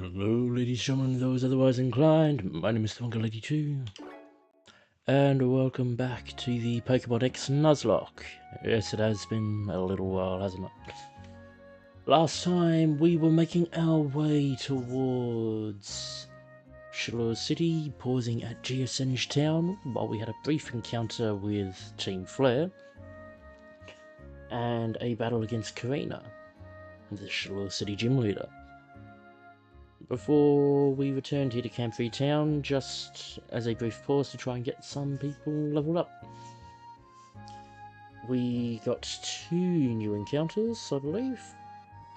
Hello, ladies and gentlemen, those otherwise inclined. My name is Lady2, and welcome back to the Pokémon X Nuzlocke. Yes, it has been a little while, hasn't it? Last time we were making our way towards Shalour City, pausing at Edison Town while we had a brief encounter with Team Flare and a battle against Korrina, the Shalour City gym leader. Before we returned here to Camp 3 Town, just as a brief pause to try and get some people leveled up. We got 2 new encounters, I believe.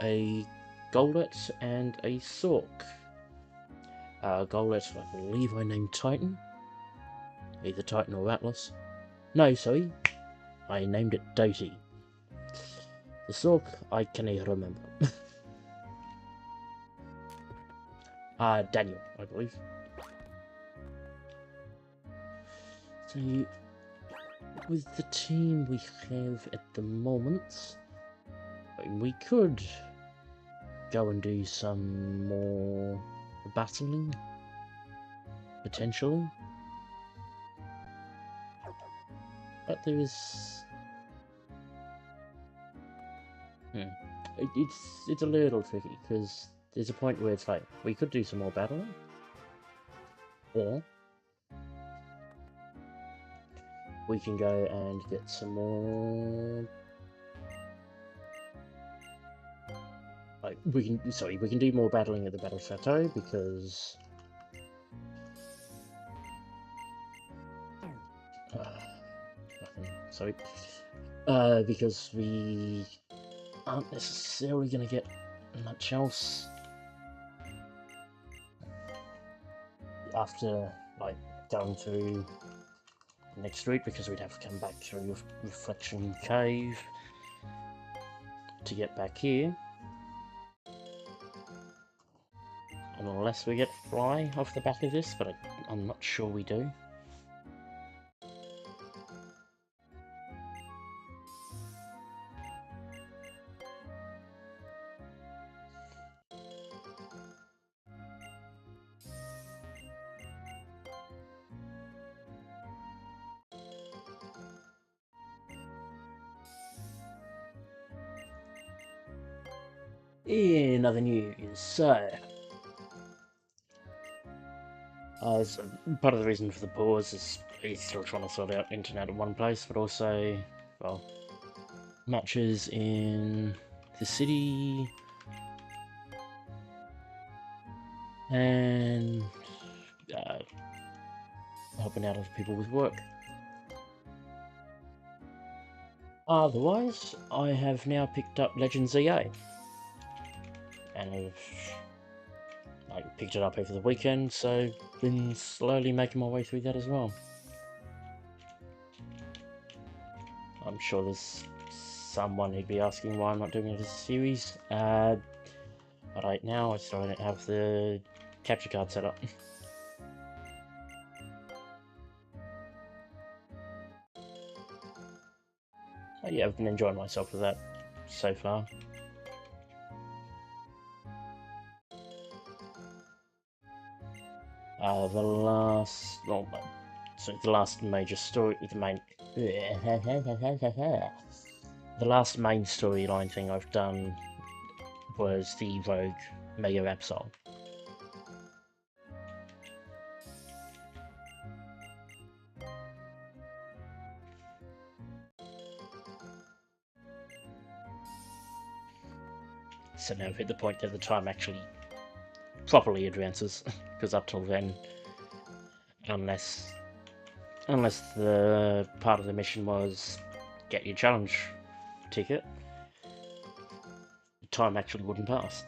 A Golett and a Sork. Golett, I believe I named Titan. Either Titan or Atlas. No, sorry. I named it Doty. The Sork, I can't even remember. Daniel, I believe. So, with the team we have at the moment, we could go and do some more battling, potentially. But there is... It's a little tricky, because there's a point where it's like, we could do some more battling, or we can go and get some more... we can do more battling at the Battle Chateau, because... because we aren't necessarily going to get much else after, going through next route, because we'd have to come back through Reflection Cave to get back here. Unless we get Fly off the back of this, but I'm not sure we do. In other news, so part of the reason for the pause is he's still trying to sort out internet in one place, but also, well, matches in the city and helping out other people with work. Otherwise, I have now picked up Legends EA, and I've picked it up over the weekend, so been slowly making my way through that as well. I'm sure there's someone who'd be asking why I'm not doing it as a series. But right now I still don't have the capture card set up. Yeah, I've been enjoying myself with that so far. The last major story, the last main storyline thing I've done was the Rogue Mega Absol. So now I've hit the point that the time actually properly advances, because up till then, unless the part of the mission was get your challenge ticket, time actually wouldn't pass.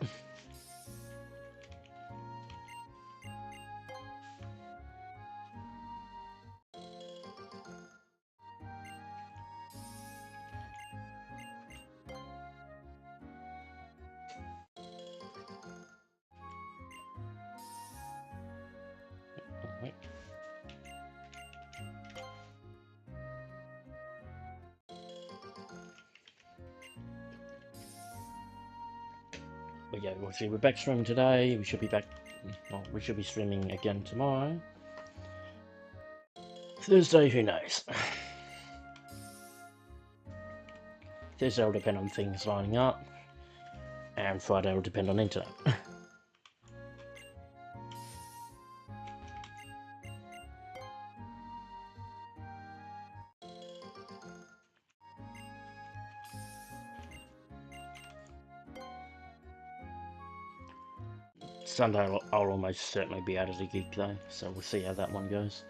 But yeah, we'll see. We're back streaming today. We should be back. Well, we should be streaming again tomorrow. Thursday, who knows? Thursday will depend on things lining up, and Friday will depend on internet. Sunday I'll almost certainly be out of the gig though, so we'll see how that one goes.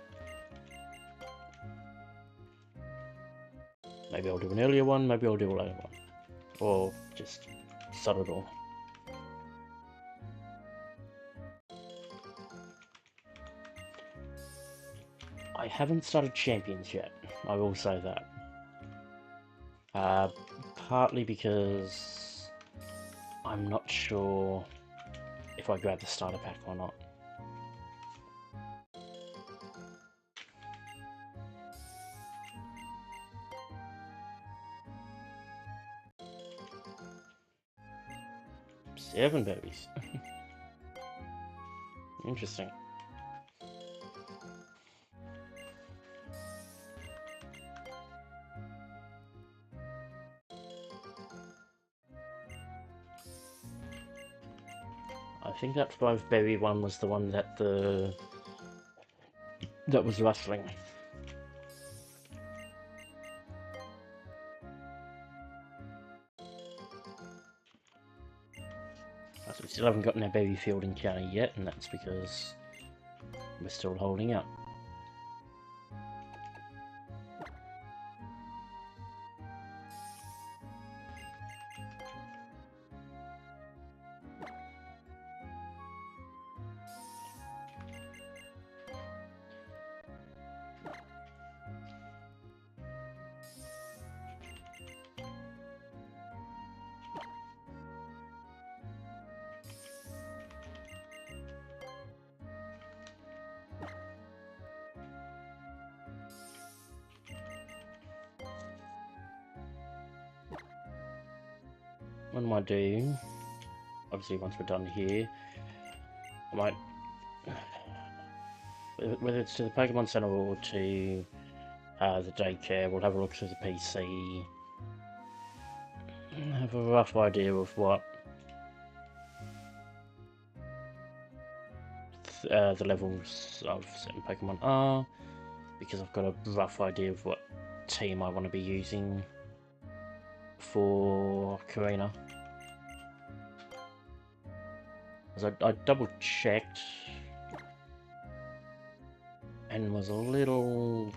Maybe I'll do an earlier one, maybe I'll do a later one. Or just sod it all. I haven't started Champions yet, I will say that. Partly because I'm not sure if I grab the starter pack or not. Seven berries. Interesting. I think that 5-berry one was the one that was rustling. We still haven't gotten our berry field encounter yet, and that's because we're still holding out. What I might do, obviously once we're done here, I might, whether it's to the Pokemon Center or to the daycare, we'll have a look through the PC, have a rough idea of what the levels of certain Pokemon are, because I've got a rough idea of what team I want to be using for Korrina. I double checked and was a little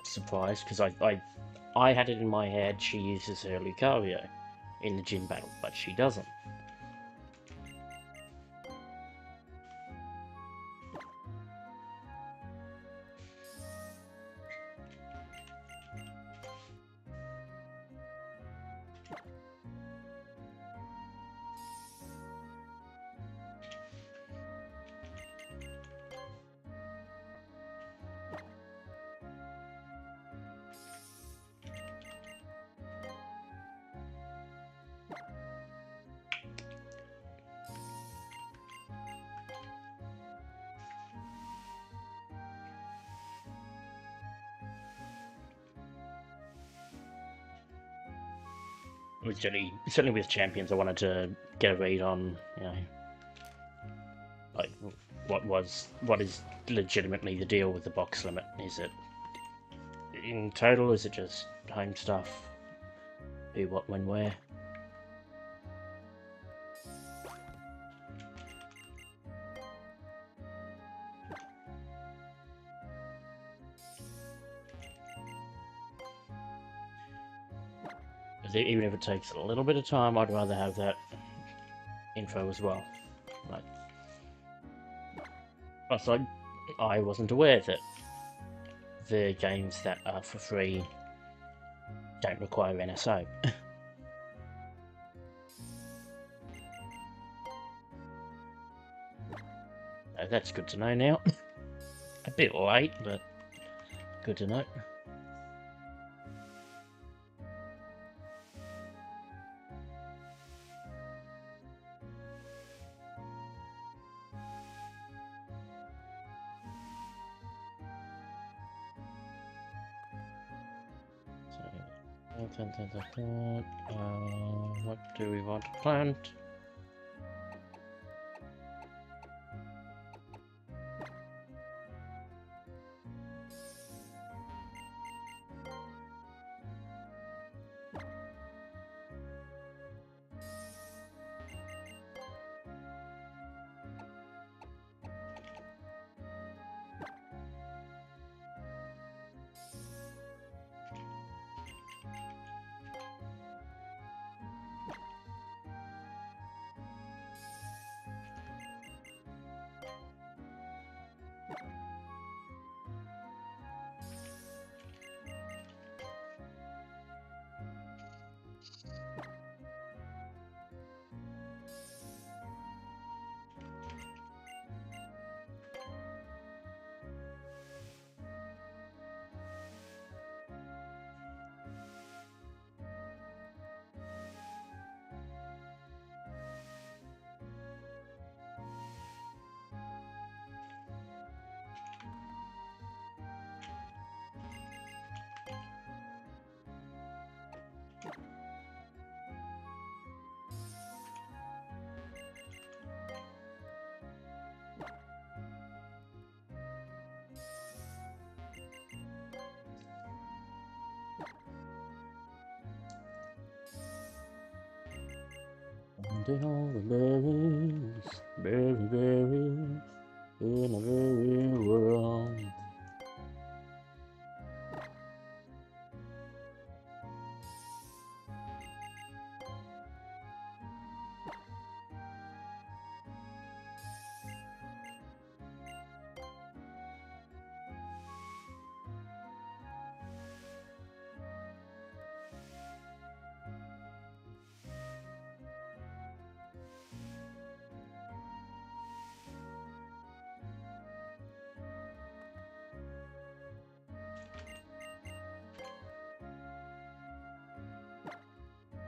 surprised because I had it in my head she uses her Lucario in the gym battle, but she doesn't. Certainly with champions, I wanted to get a read on, you know, like what is legitimately the deal with the box limit. Is it in total? Is it just home stuff? Who, what, when, where? Even if it takes a little bit of time, I'd rather have that info as well. Like, also, I wasn't aware that the games that are for free don't require NSO. So that's good to know now. A bit late, but good to know. What do we want to plant? And all the berries, berries, in a very world.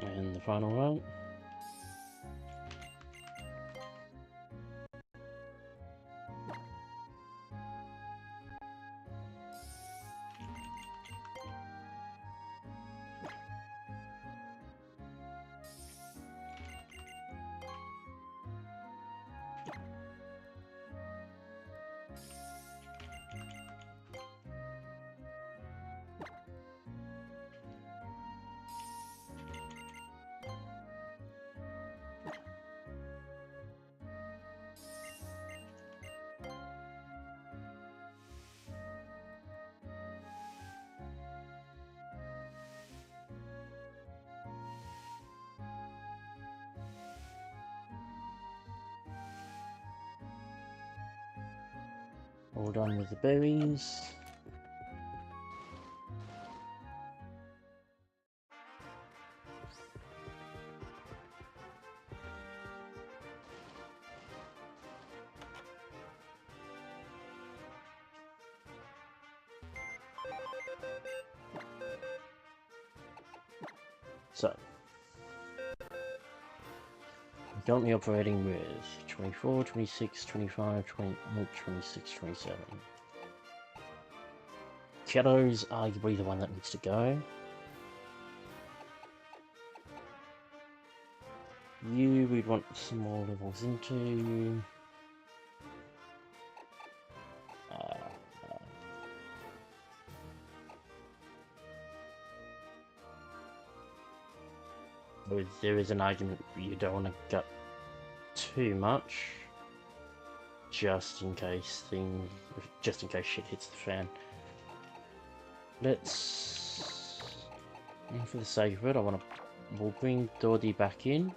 And the final one. All done with the berries. So, we're currently operating with 24, 26, 25, 28, 26, 27. Shadow's arguably the one that needs to go. You, we'd want some more levels into. There is an argument you don't want to gut too much, just in case shit hits the fan. Let's, for the sake of it, we'll bring Dorothy back in.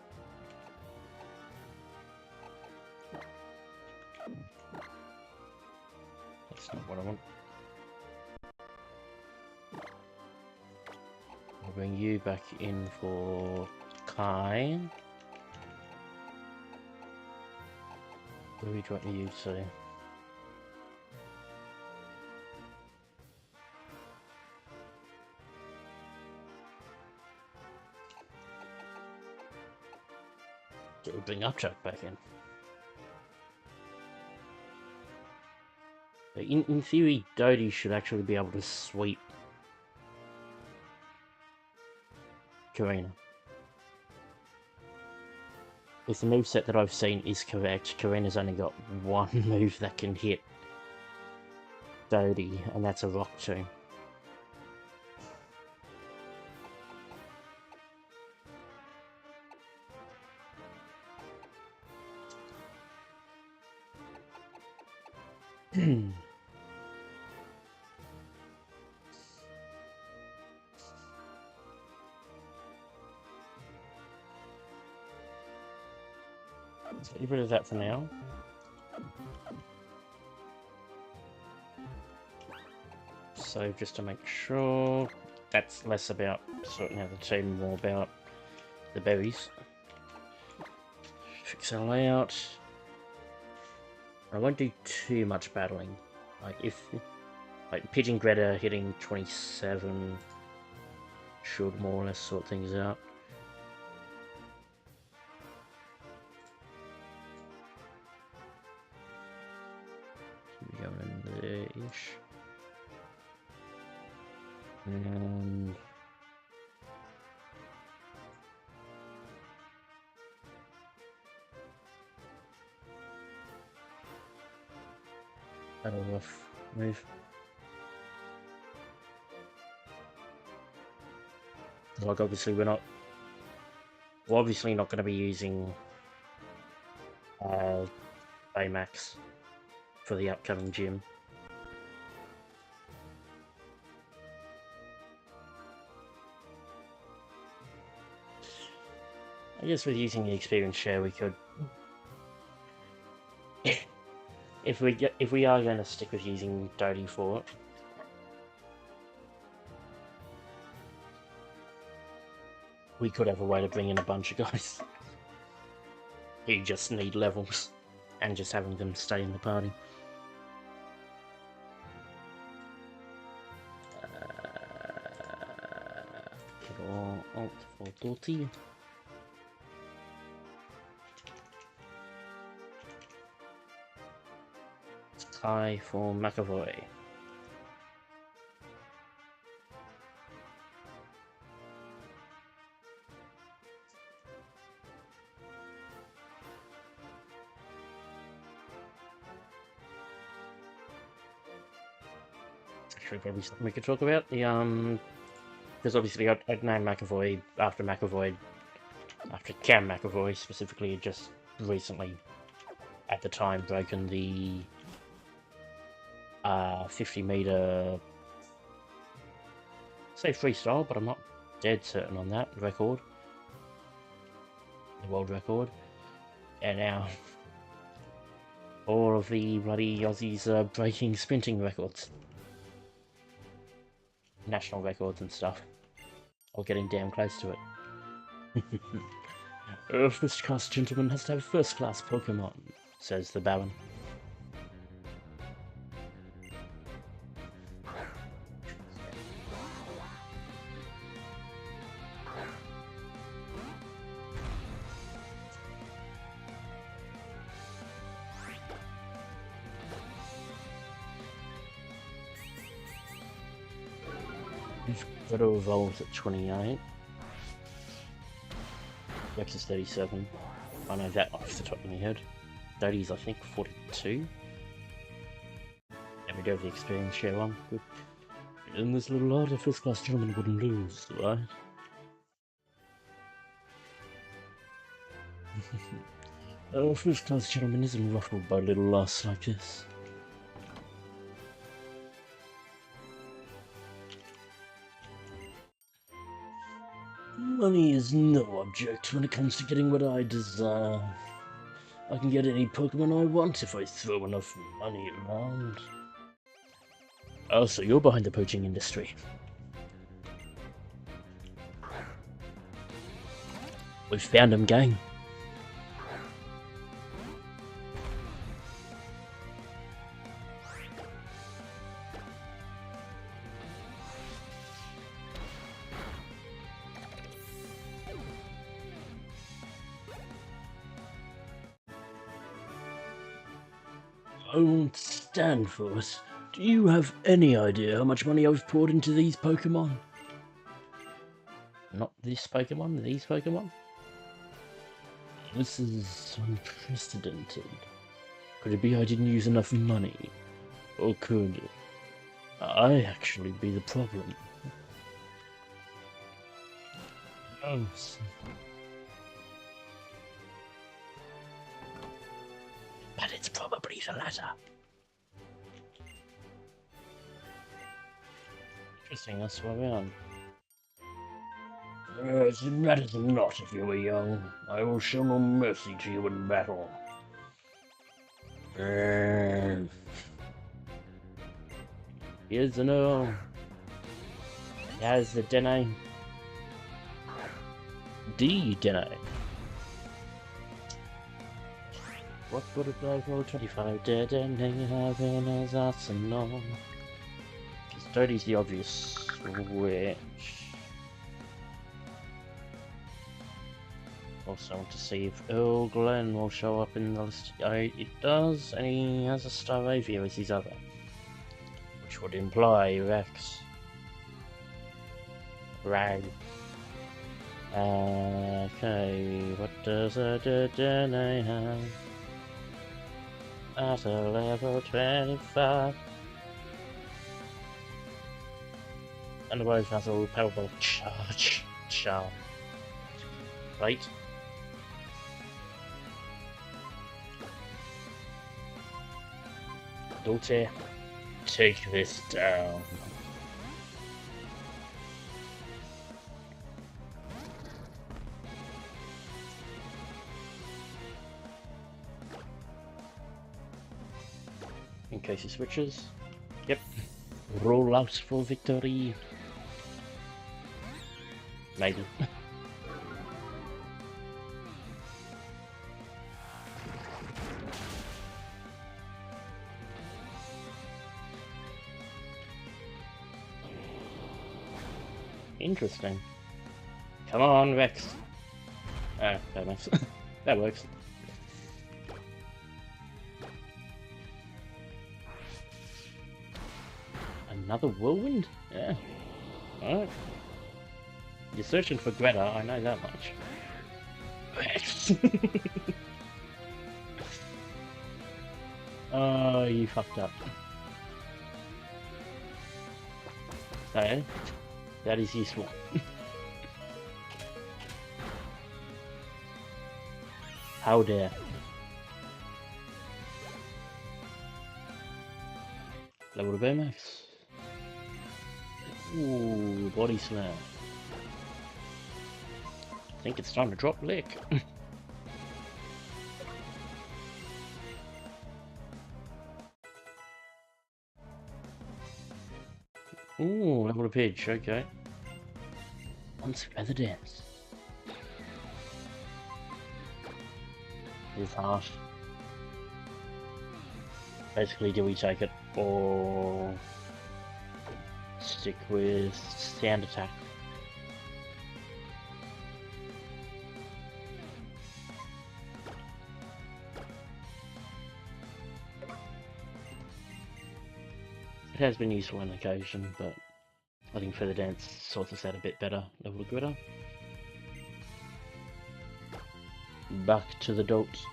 That's not what I want. I'll bring you back in for Kai. Who would you want you to? So we'll bring Upchuck back in. But in theory, Dodie should actually be able to sweep Korrina. If the moveset that I've seen is correct, Korrina's only got one move that can hit Dodie, and that's a Rock Tomb. Let's get rid of that for now. So just to make sure, that's less about sorting out the team, more about the berries. Fix our layout. I won't do too much battling. Like Pigeon Greta hitting 27 should more or less sort things out. Going in there-ish. And that'll rough move. Like obviously we're obviously not going to be using Baymax for the upcoming gym. I guess with using the experience share we could, if we are going to stick with using Dodie for it, we could have a way to bring in a bunch of guys who just need levels and just having them stay in the party. Alt for 30. Sky for McAvoy. Actually, probably something we could talk about. The because obviously I'd name McAvoy after Cam McAvoy specifically, had just recently, at the time, broken the 50-meter, say freestyle, but I'm not dead certain on that record, the world record, and now all of the bloody Aussies are breaking sprinting records, national records and stuff, or getting damn close to it. A first-class gentleman has to have first-class Pokemon, says the Baron. Veto evolves at 28. Rex is 37. I know that off the top of my head. Dodie's, I think, 42. And we do have the experience share one. Good. In this little lot, a first class gentleman wouldn't lose, right? A first class gentleman isn't ruffled by little loss like this. Money is no object when it comes to getting what I desire. I can get any Pokemon I want if I throw enough money around. Oh, so you're behind the poaching industry. We've found him, gang. I won't stand for it. Do you have any idea how much money I've poured into these Pokemon? Not this Pokemon, these Pokemon? This is unprecedented. Could it be I didn't use enough money? Or could I actually be the problem? Oh, but it's probably the latter. Interesting, that's where we're on. It matters not if you were young. I will show no mercy to you in battle. Here's the no. There's the Dene. Dene. What would it like roll 25? Dene having his arsenal. Because 30 is the obvious switch. Also want to see if Earl Glen will show up in the list. It does, and he has a Staravia as his other. Which would imply Rex. Rag. Okay, what does a Dene have? At a level 25. And the Rose has a powerful charge. Right? Daughter, take this down. In case he switches. Yep. Roll out for victory. Maybe. Interesting. Come on, Rex. Ah, that makes that works. Another whirlwind? Yeah. Alright. You're searching for Greta, I know that much. Rex. Oh, you fucked up. So, that is useful. How dare. Level to Baymax. Ooh, body slam. I think it's time to drop Lick. Ooh, level to Pidge, okay. Once Feather Dance. Is harsh. Basically, do we take it or stick with Sand Attack? It has been useful on occasion, but I think Feather Dance sorts us out a bit better. Level of Gritter. Back to the dolts.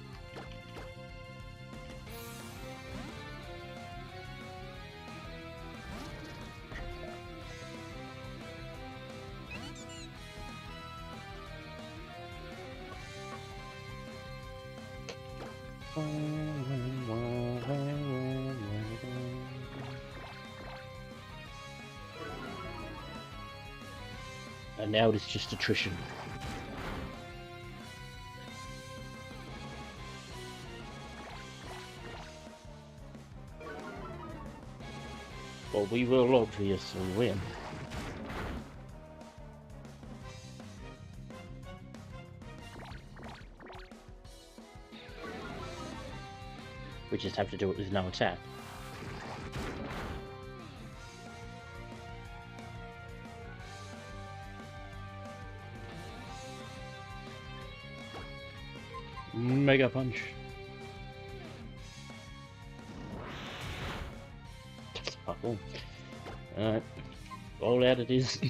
And now it's just attrition. Well, we will obviously win. We just have to do it with no attack. Mega Punch. Oh, alright. Roll out it is.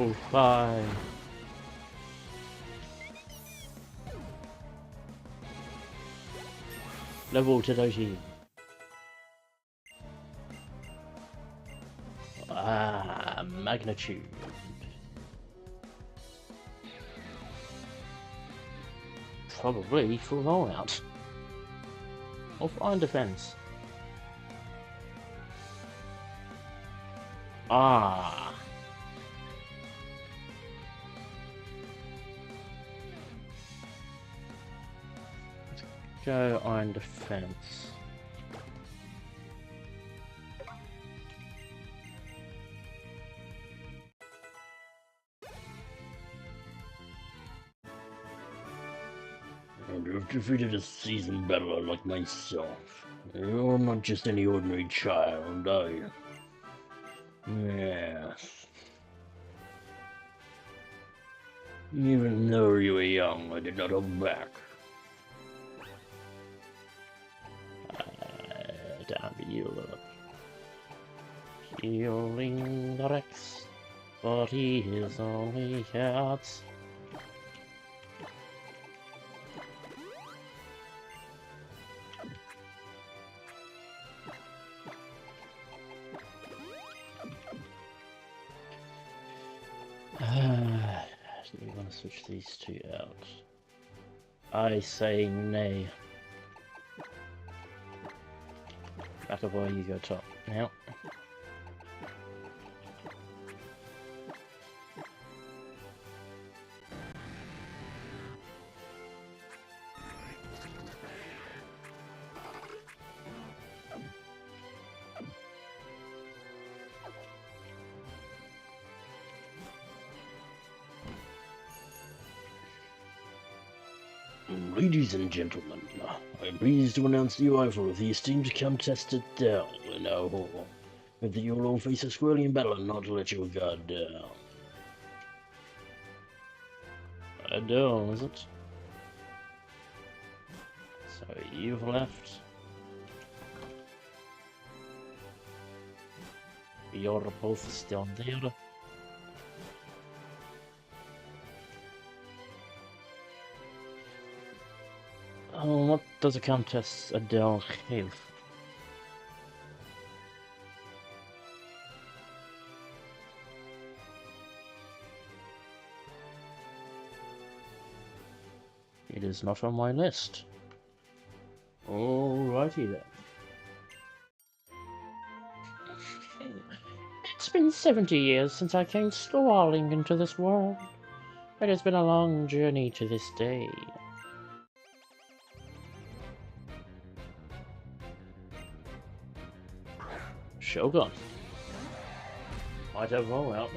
Oh, bye. Level to Doji. Magnitude. Probably full rollout. Or fine defense. Ah. Let's go iron defense. You've defeated a seasoned battler like myself. You're not just any ordinary child, are you? Yes. Even though you were young, I did not hold back. Down to you, healing the Rex, but he is only cats. Do we want to switch these two out? I say nay. McAvoy, you go top now. Ladies and gentlemen, I am pleased to announce the arrival of the esteemed Countess Adele in our hall. Hope that you'll all face a squirrely in battle and not let your guard down. Adele, is it? So you've left. You're both still there. Oh, what does a Countess Adele have? It is not on my list. Alrighty then. It's been 70 years since I came strolling into this world. It has been a long journey to this day. Shogun. Might have rollout.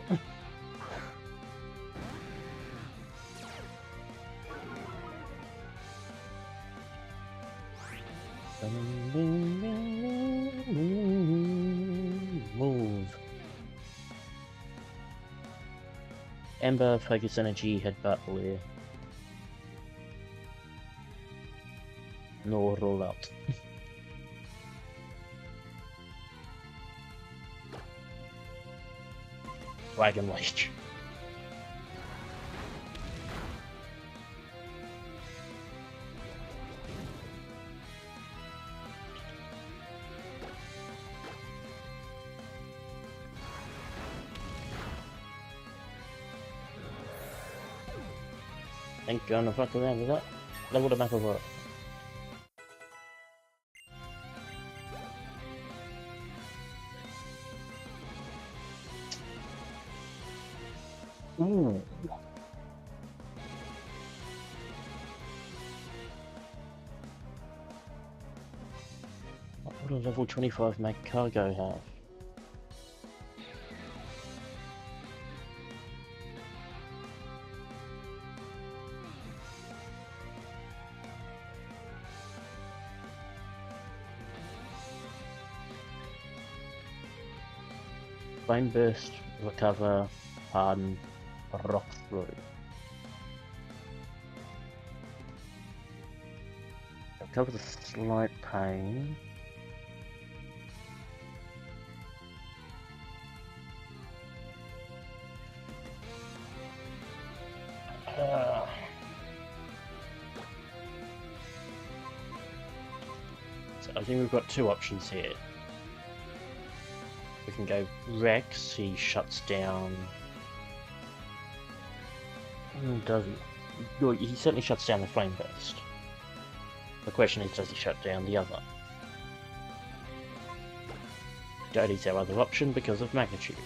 Move. Ember, Focus Energy, Headbutt, Leer. No rollout. Dragon Rage. Ain't gonna fuck around with that. Level the map of work. Ooh. What would a level 25 mag cargo have? Flame Burst, Recover, Harden, Rock Through. Recover the Slight Pain. So I think we've got two options here. We can go Rex, he shuts down... doesn't... Well, he certainly shuts down the Flame Burst. The question is, does he shut down the other? Doty's our other option because of magnitude.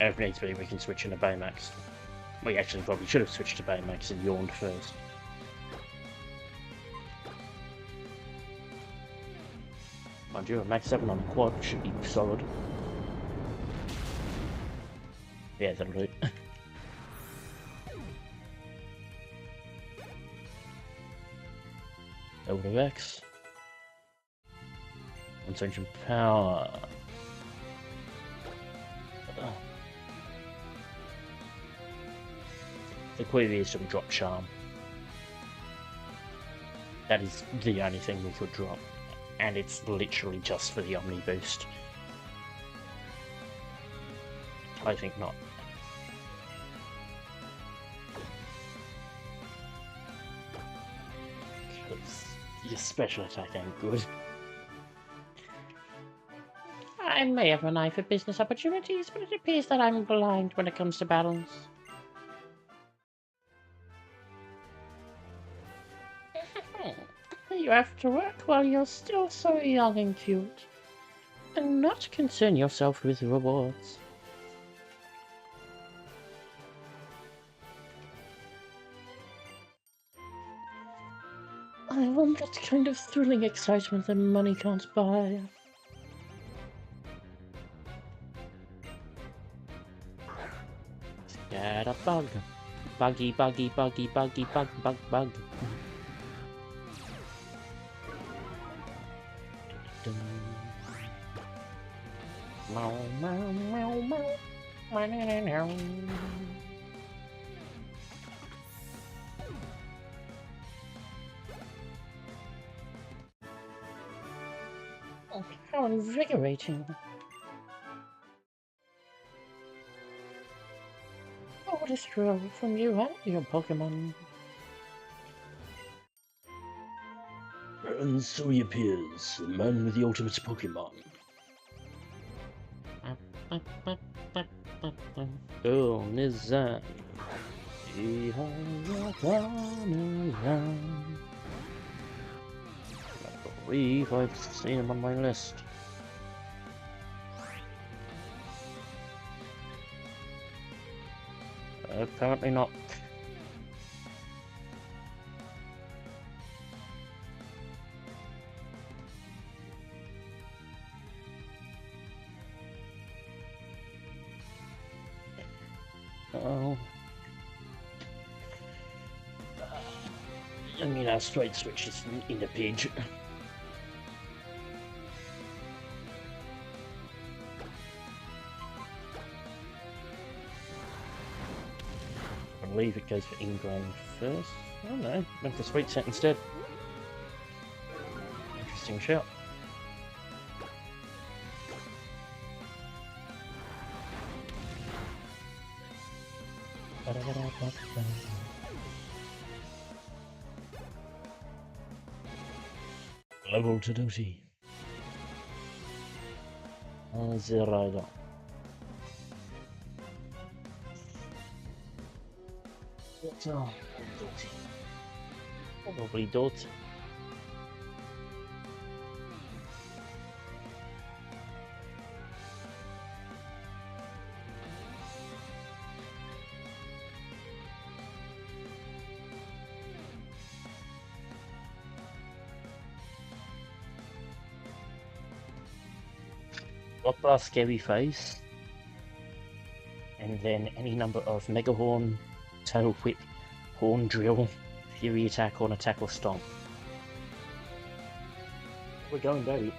If needs be, we can switch into Baymax. We actually probably should have switched to Baymax and yawned first. Mind you, a max 7 on the quad should be solid. Yeah, that'll do it. Over to X. Uncension power. The query is to drop Charm. That is the only thing we could drop. And it's literally just for the Omni boost. I think not. Because your special attack ain't good. I may have an eye for business opportunities, but it appears that I'm blind when it comes to balance. You have to work while you're still so young and cute, and not concern yourself with rewards. I want that kind of thrilling excitement that money can't buy. Get a bug. Buggy, buggy, buggy, buggy, bug, bug, bug. Meow, meow, meow, meow. Oh, how invigorating. Oh, what a thrill from you and your Pokémon. And so he appears, the man with the ultimate Pokémon. Oh, Nizan. See how you're coming around. I believe I've seen him on my list. Apparently not. Oh. I mean, our straight switch is in the page. I believe it goes for ingrained first. I don't know. Went for sweet set instead. Interesting shout. Level to duty. Zero. Probably Dot. Blockblast, Scary Face, and then any number of Mega Horn, Tail Whip, Horn Drill, Fury Attack, Horn Attack, or Stomp. We're going, baby.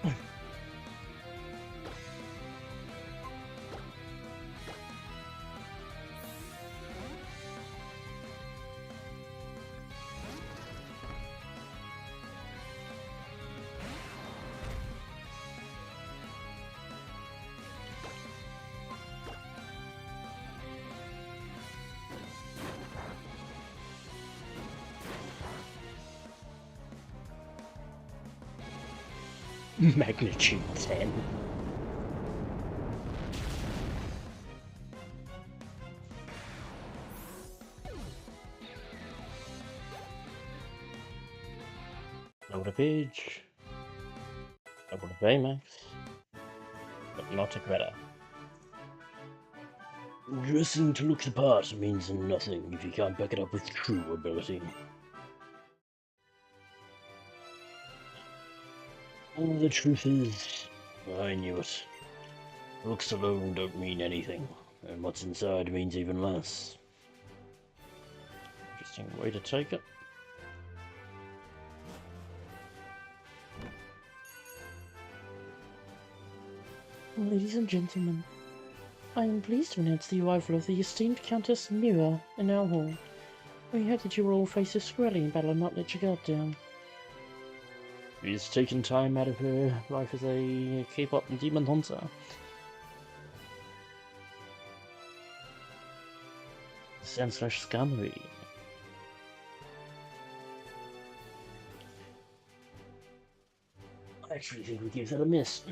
Magnitude 10. Load a page. Load a Baymax. But not a Greta. Dressing to look the part means nothing if you can't back it up with true ability. The truth is, I knew it. Looks alone don't mean anything, and what's inside means even less. Interesting way to take it. Ladies and gentlemen, I am pleased to announce the arrival of the esteemed Countess Mira in our hall. We hope that you will all face us squarely in battle and not let your guard down. She's taken time out of her life as a K-pop demon hunter. /scammery. I actually think we give that a miss.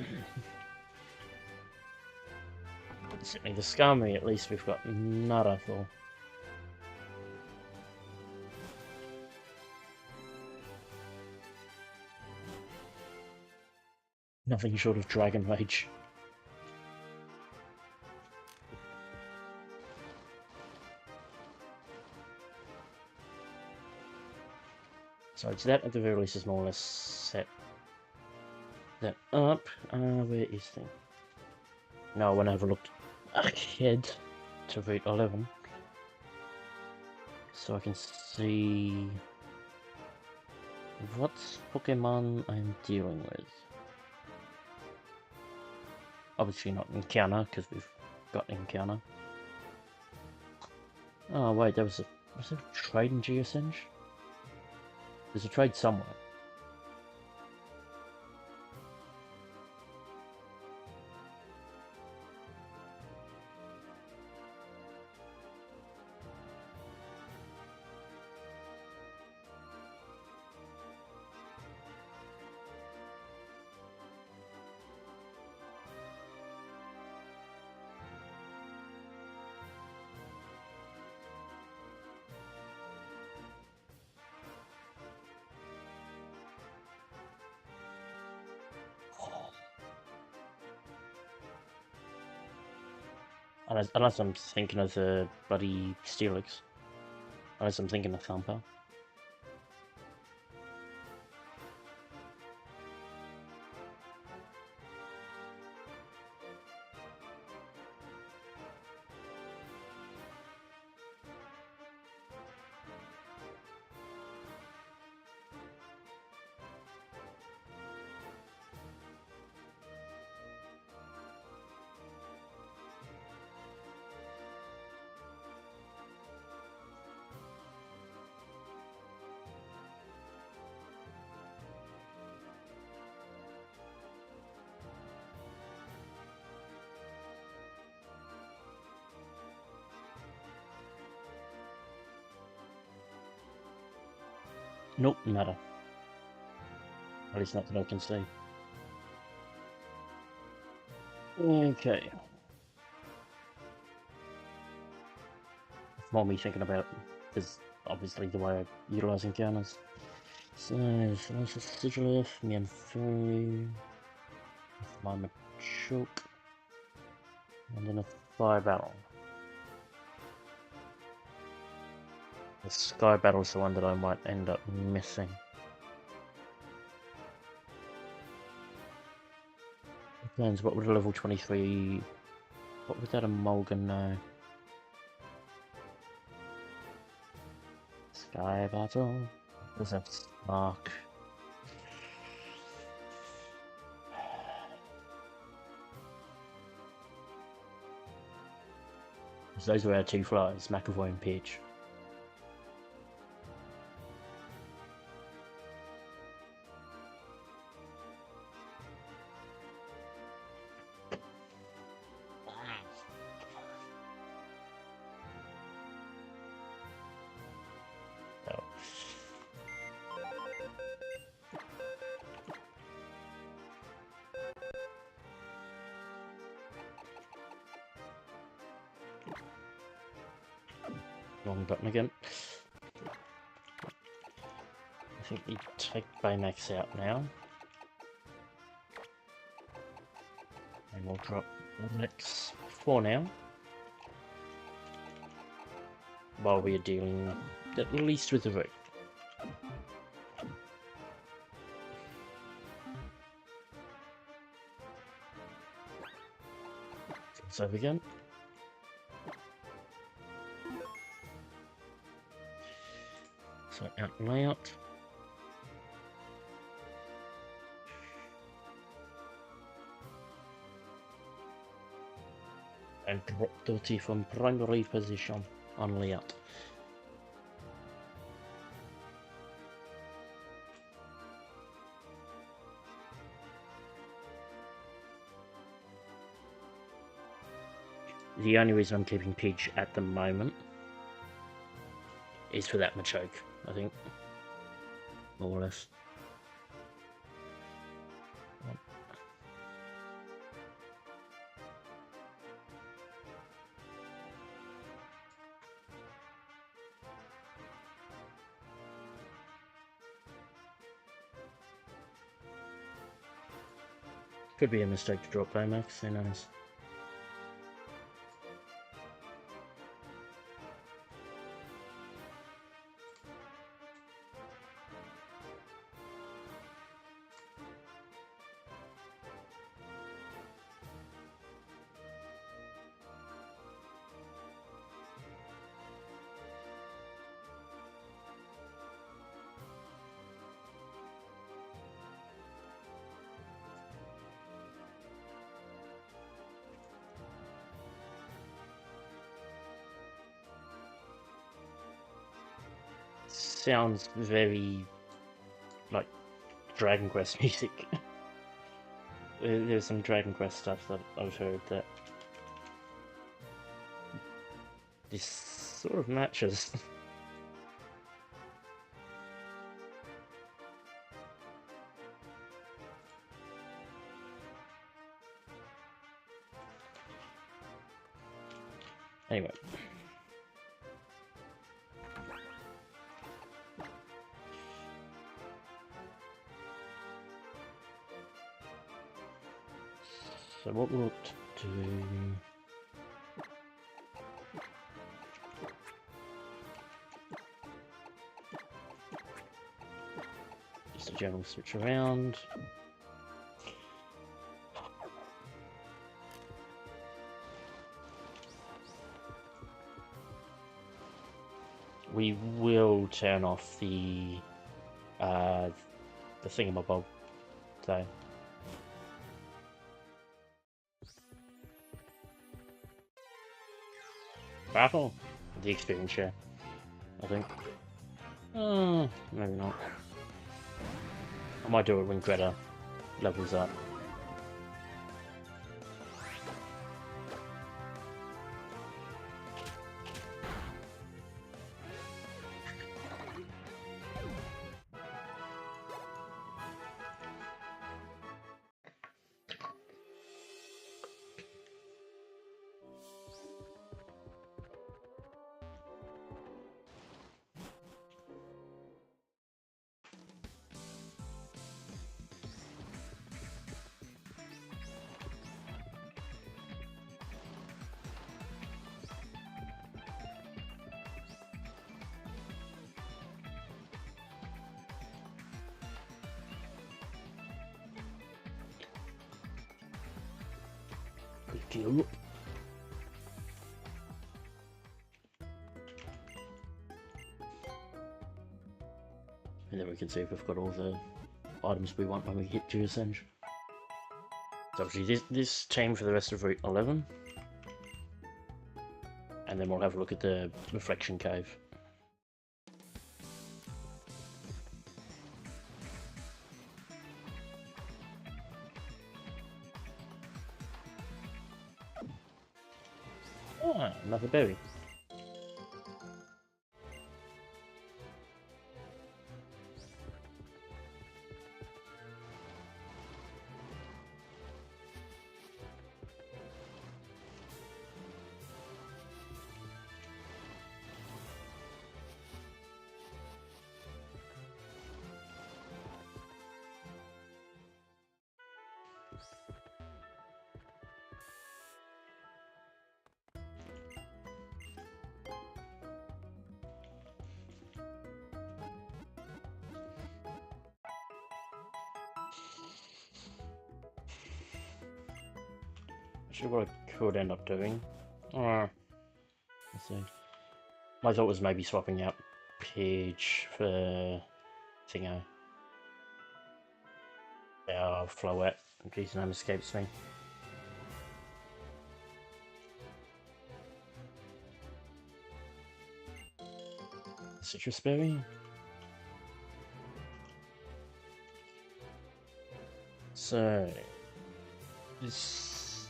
Certainly the Scammery, at least we've got nada for. Nothing short of Dragon Rage. So it's that at the very least is more or less set that up. Where is the... No, when I have looked ahead to Route 11, so I can see what Pokemon I'm dealing with. Obviously not Encounter, because we've got Encounter. Oh wait, was there a trade in Geosenge? There's a trade somewhere. Unless I'm thinking of the bloody Steelix. Unless I'm thinking of Thumper. Nope, nada. At least not that I can see. Okay. More me thinking about is obviously the way I utilise encounters. So, that's a Sigilif, Mianfu, my Machoke, and then a Fire Battle. The Sky Battle is the one that I might end up missing. Depends, what would a level 23... What would that Emolga know? Sky Battle? Does that Spark? So those were our two flyers, McAvoy and Peach. Wrong button again. I think we take Baymax out now. And we'll drop Onyx for now. While we are dealing at least with the root. Save again. So out and layout. And drop Dirty from primary position on layout. The only reason I'm keeping Pidge at the moment is for that Machoke, I think. More or less. Could be a mistake to drop Baymax, who knows. Sounds very like Dragon Quest music. There's some Dragon Quest stuff that I've heard that this sort of matches. Anyway. So what we'll do... Just a general switch around. We will turn off the thingamabob, so... Battle? The experience share, I think. Maybe not. I might do it when Greta levels up. Cute. And then we can see if we've got all the items we want when we hit Geosenge. So obviously this team for the rest of Route 11. And then we'll have a look at the Reflection Cave. Ah, another berry. actually what I could end up doing. Let's see. My thought was maybe swapping out Pidge for Thingo. Our Floette. His name escapes me. Citrus berry. So this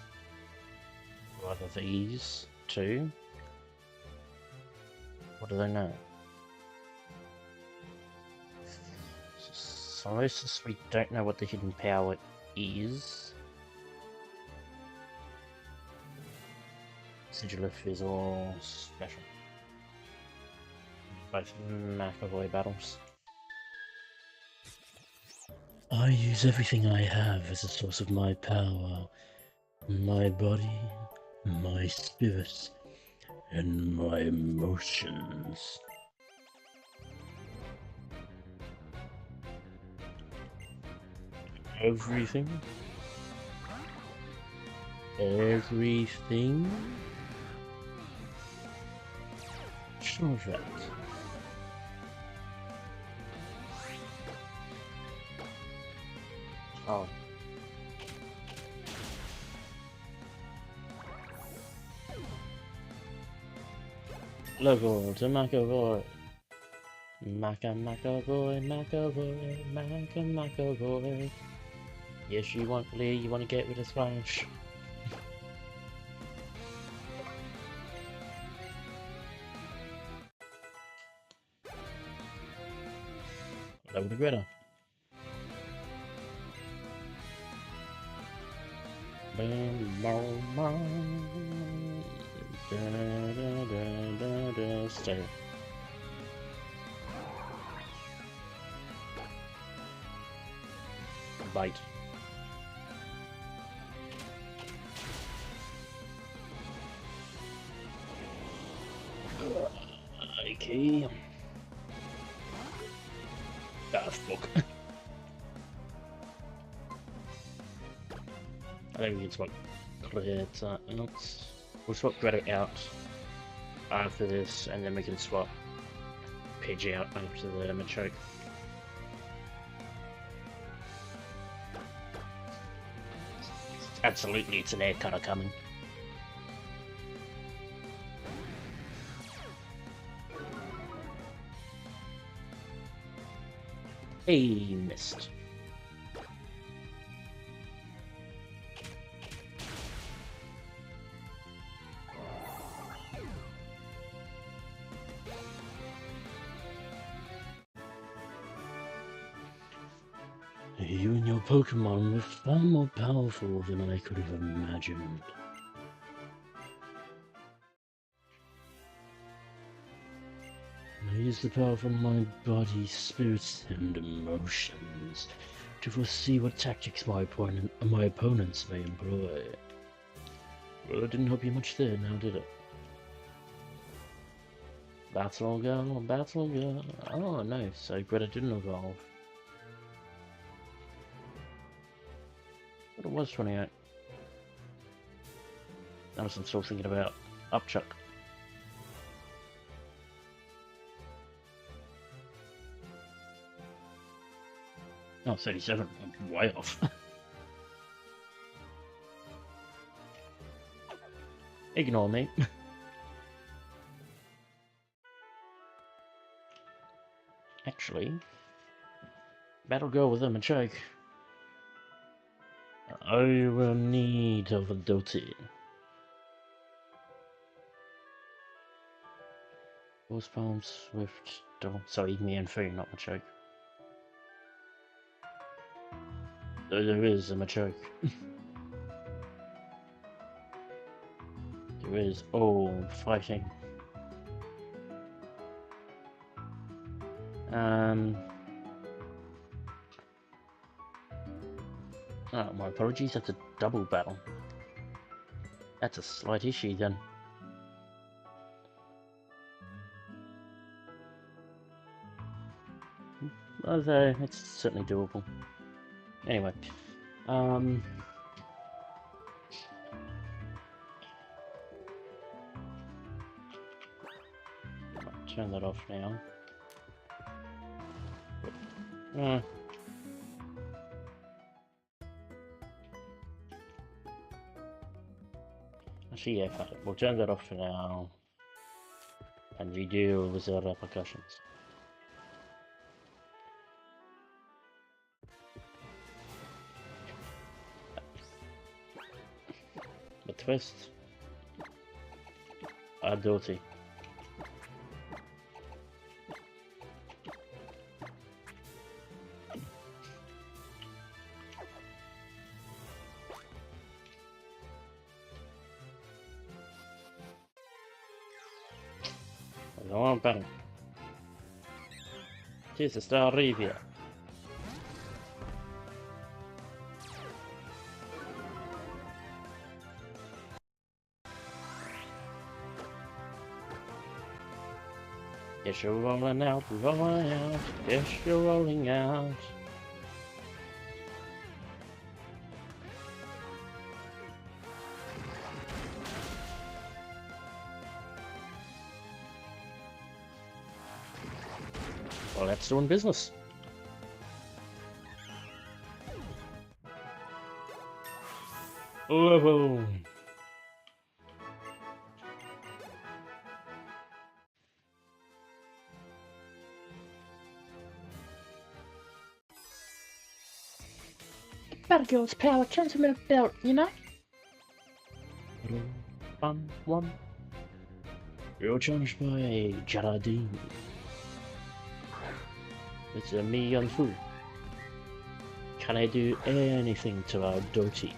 what are these two? What do they know? Solosis, we don't know what the hidden power is. Sigilif is all special. Both McAvoy battles. I use everything I have as a source of my power. My body, my spirit, and my emotions. Everything? Everything? Sure that. Oh. Level to McAvoy. McAvoy, McAvoy. Yes, you want Lee, you want to get rid of Splash. Level to Greta. Bam, bam, bam. Da, da, da, da, da. Stay. Bite. Okay. Ah, fuck. I think we can swap Greta out. We'll swap Greta out after this, and then we can swap Pidge out after the Machoke. Absolutely, it's an air cutter coming. He missed. You and your Pokemon were far more powerful than I could have imagined. I use the power from my body, spirits, and emotions to foresee what tactics my opponents may employ. Well, it didn't help you much there, now did it? Battle Girl, Battle Girl. Oh, no, so Greta didn't evolve. But it was 28. I'm still thinking about Upchuck. Oh, 37. I'm way off. Ignore me. Actually, Battle Girl with a Machoke. I will need of a Doty. Force Palm, Swift, Double. Sorry, me and Free, not Machoke. There is a Machoke. There is. Oh, fighting. Oh, my apologies, that's a double battle. That's a slight issue then. Although, it's certainly doable. Anyway, turn that off now. Actually, yeah, fuck it. We'll turn that off for now and redo without repercussions. The twist. Dirty. Non parle. Jesus, sta arrivi. Yes, you're rolling out, rolling out. Yes, you're rolling out. Well, that's doing business. Oh, Battlegirl's power comes from a belt, you know? One. You're challenged by Geraldine. It's a me on food. Can I do anything to our Doty?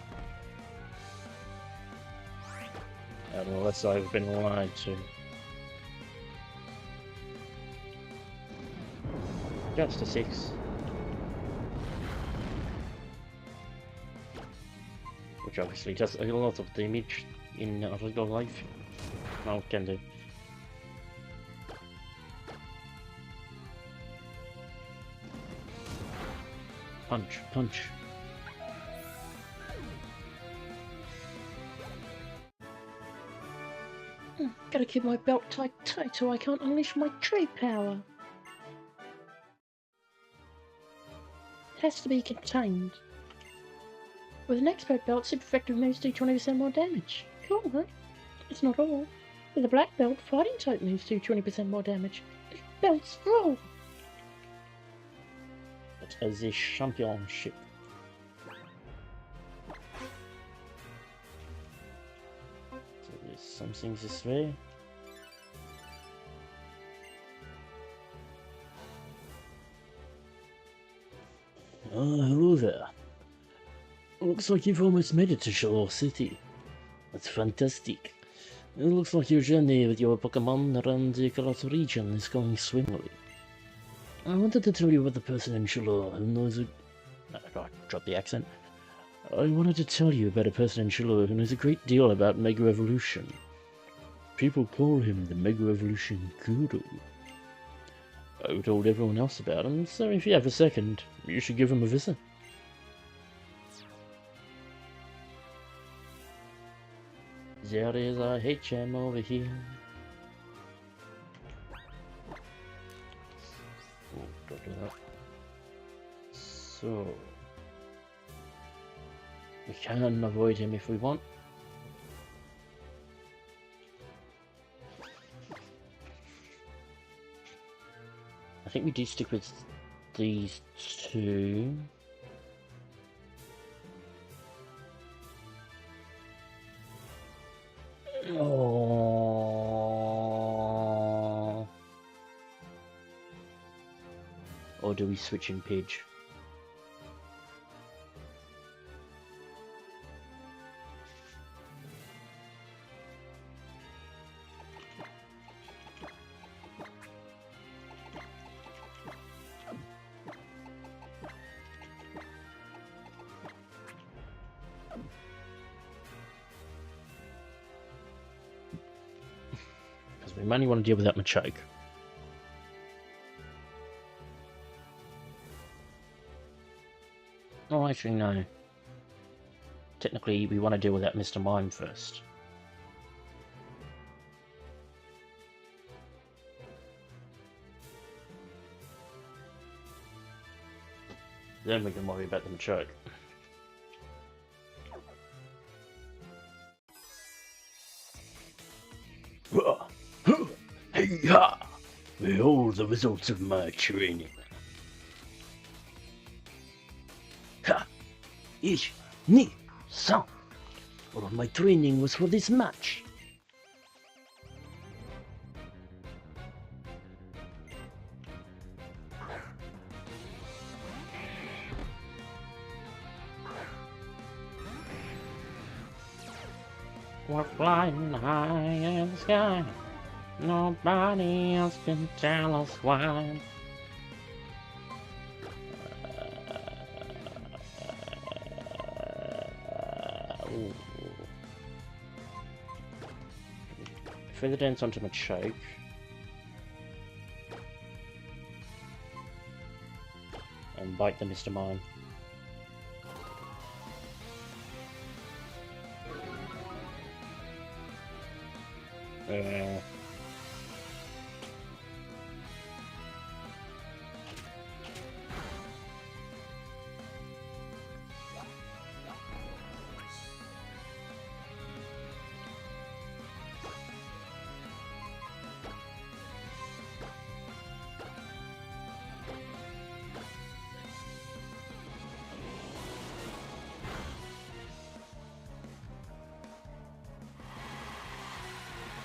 Unless I've been lied to. Just a 6. Which obviously does a lot of damage in real life. No, can do. Punch, punch. Gotta keep my belt tight so I can't unleash my trade power. It has to be contained. With an expert belt, super effective moves do 20% more damage. Cool, huh? It's not all. With a black belt, fighting type moves do 20% more damage. This belt's full! It is a championship. So there's some things this way. Oh, hello there. Looks like you've almost made it to Shalour City. That's fantastic. It looks like your journey with your Pokémon around the Crux region is going swimmingly. I wanted to tell you about the person in Shalour who knows a... drop the accent. I wanted to tell you about a person in Shalour who knows a great deal about Mega Evolution. People call him the Mega Evolution Guru. I told everyone else about him, so if you have a second, you should give him a visit. There is a HM over here. Oh, don't do that. So... we can avoid him if we want. I think we do stick with these two. Oh. Or do we switch in page? Because we mainly want to deal with that Machoke. Oh, actually, no. Technically, we want to deal with that Mr. Mime first. Then we can worry about the Machoke. Hey-ha! Behold the results of my training. Ha! Ich, ni, san. All of my training was for this match. We're flying high in the sky. Nobody else can tell us why. Feather dance onto my choke. And bite the Mr. Mime.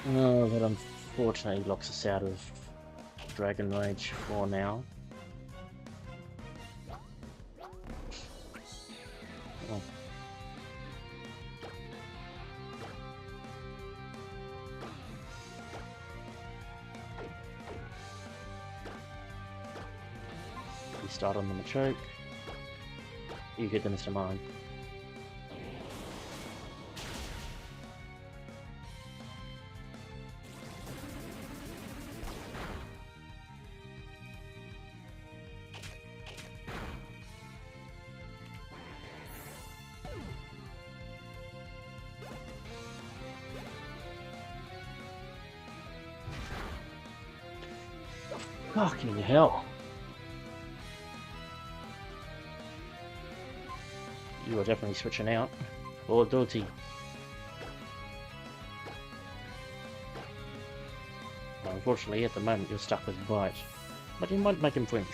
Oh, that unfortunately locks us out of Dragon Rage for now. Oh. We start on the Machoke. You get the Mr. Mime. Fucking hell. You are definitely switching out. Or Dirty. Well, unfortunately, at the moment, you're stuck with Bite. But you might make him flinch.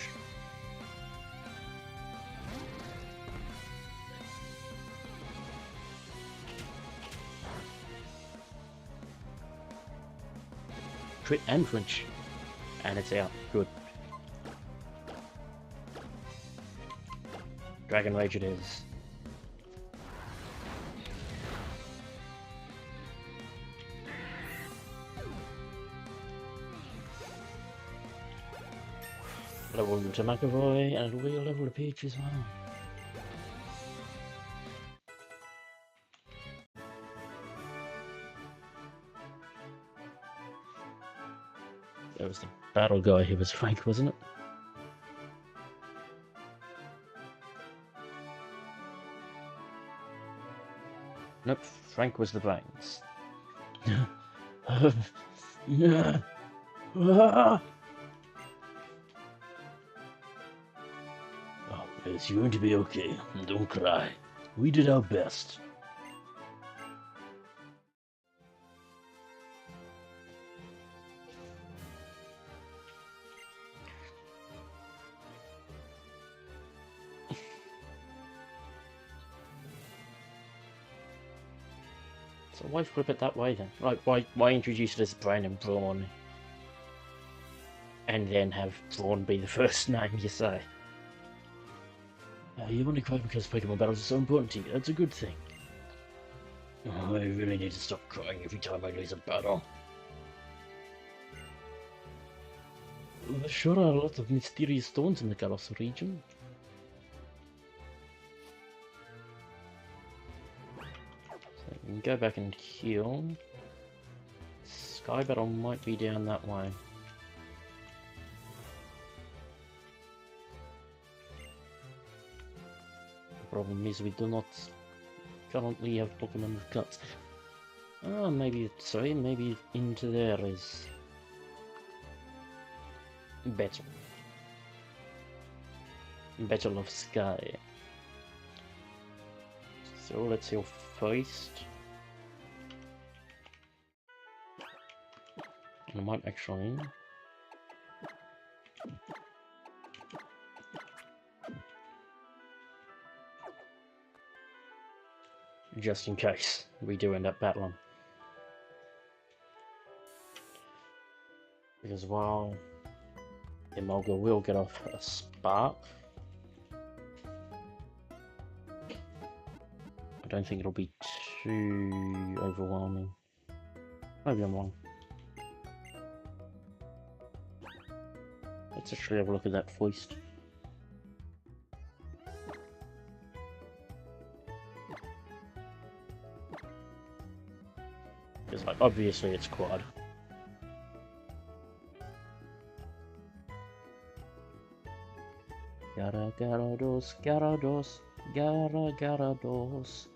Crit and flinch. And it's out. Good. Dragon Rage it is. Level to McAvoy, and it'll be a level to Peach as well. That was the battle guy who was Frank, wasn't it? Nope, Frank was the brains. Oh, it's going to be okay. Don't cry. We did our best. So why flip it that way then? Like, why introduce it as Brain and Brawn? And then have Brawn be the first name you say? You want to cry because Pokemon battles are so important to you. That's a good thing. Oh, I really need to stop crying every time I lose a battle. There sure are a lot of mysterious stones in the Kalos region. So we can go back and heal. Sky Battle might be down that way. The problem is we do not currently have Pokemon with guts. Ah, maybe, sorry, maybe into there is better. Battle of Sky. So let's heal first. I might actually. Just in case we do end up battling. Because while Emolga will get off a spark, I don't think it'll be too overwhelming. Maybe I'm wrong. Let's actually have a look at that foist. Because like, obviously it's quad. Garados, Garados, Garados.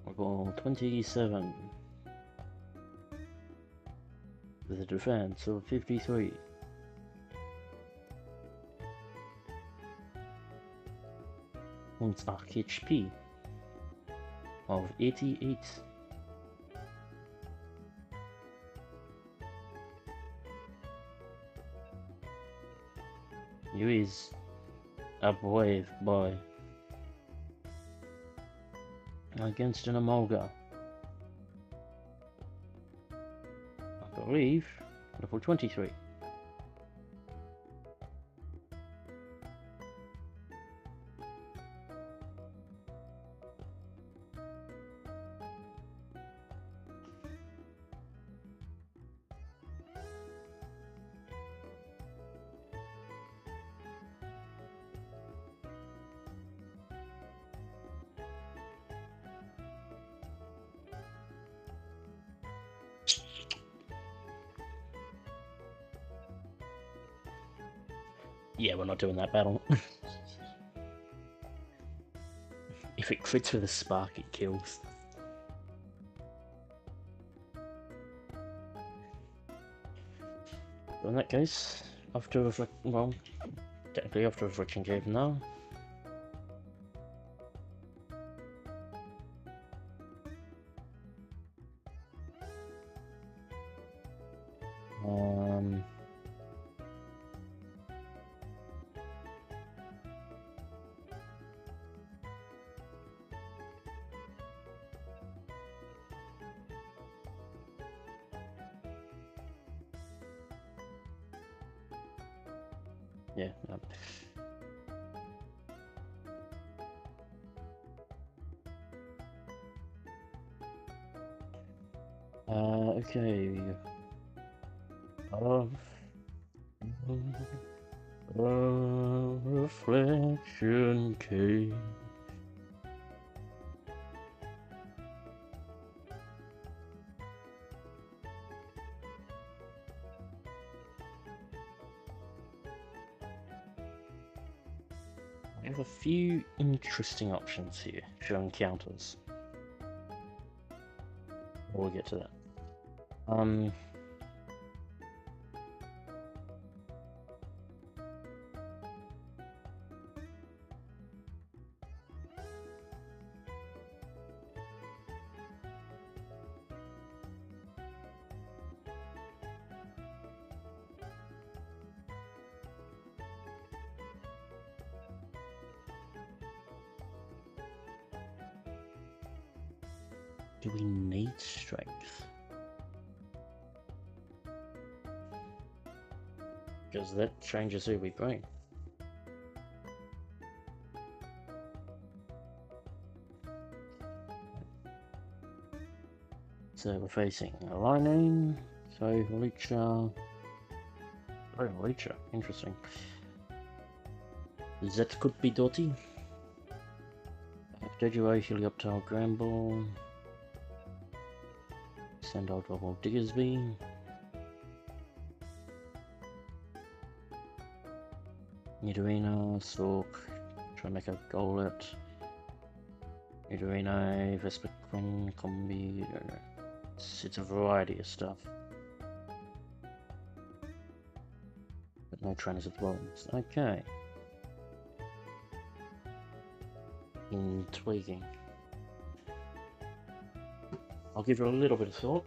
Level 27 with a defense of 53. And arc HP of 88. You is a brave boy against an Emolga. I believe level 23. Yeah, we're not doing that battle. If it crits with a spark, it kills. So in that case, after well, technically after a Reflection Cave now. Yeah. Okay. Reflection Cave. I have a few interesting options here for encounters. We'll get to that. Do we need strength? Because that changes who we bring. So we're facing a Lightning, so Leecher. Oh, Leecher, interesting. That could be Dotty. Doduo, Helioptile, Gramble. Send out Double Diggersby. Nidorina, Sork, try to make a Golett. Nidorino, Vespa Queen, Combi, I don't know. It's a variety of stuff. But no trainers at the bottoms. Okay. Intriguing. I'll give her a little bit of thought.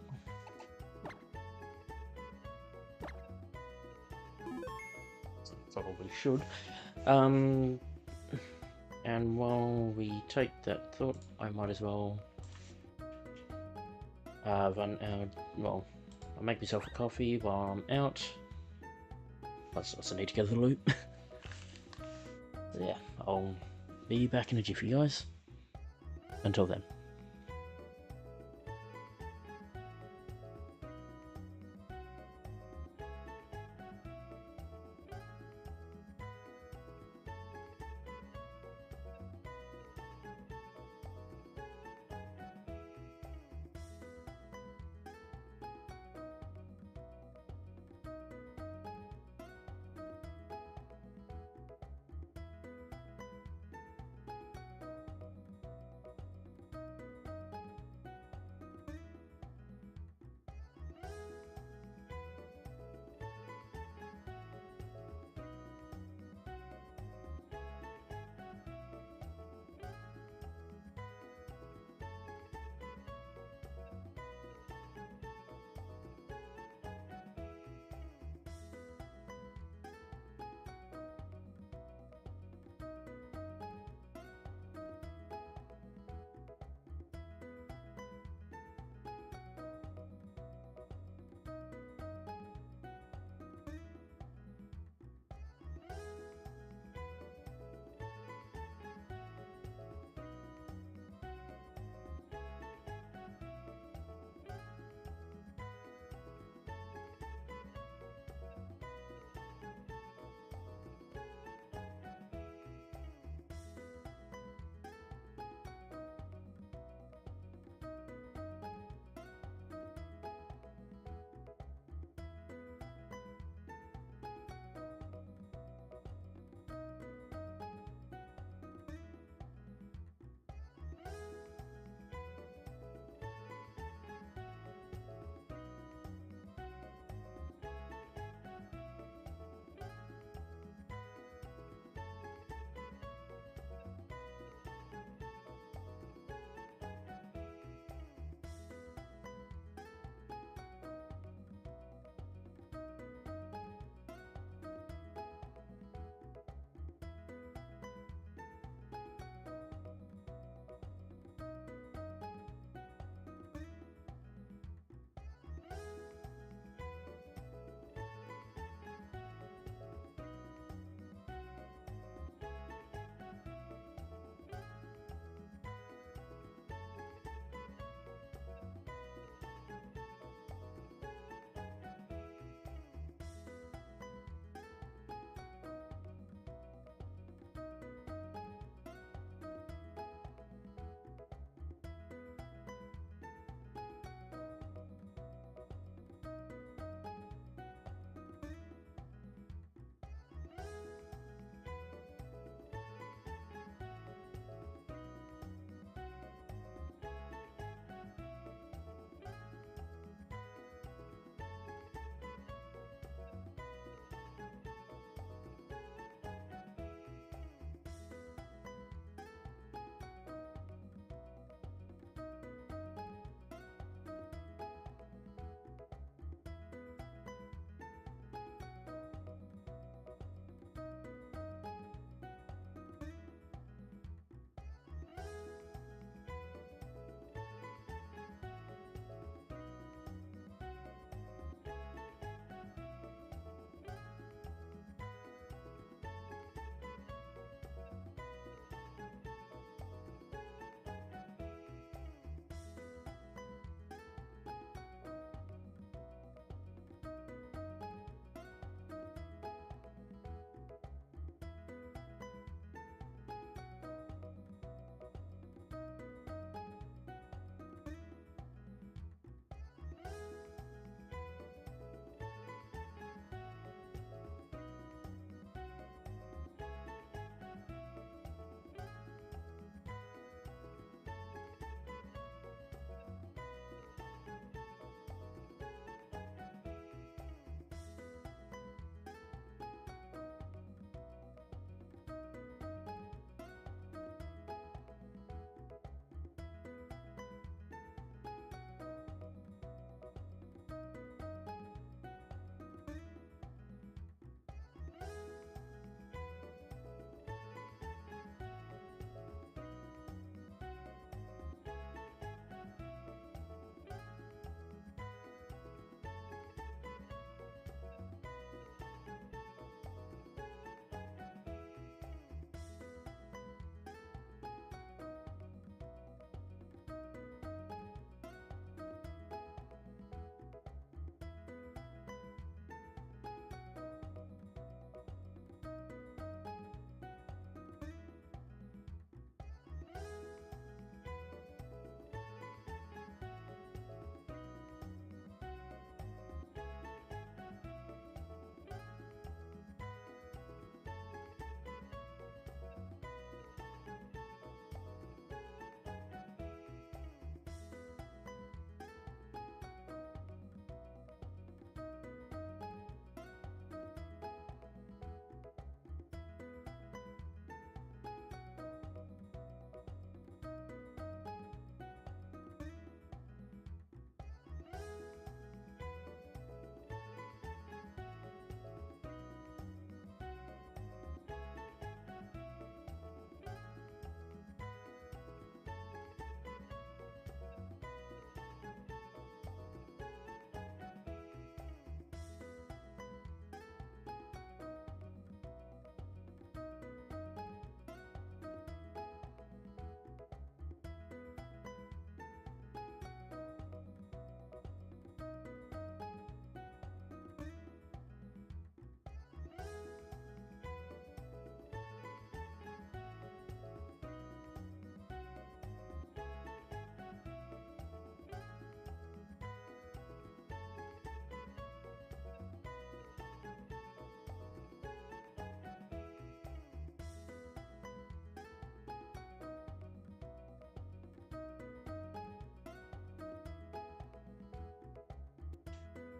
Probably should. And while we take that thought, I might as well well, I'll make myself a coffee while I'm out. I also need to go to the loop. Yeah, I'll be back in a jiffy, guys. Until then.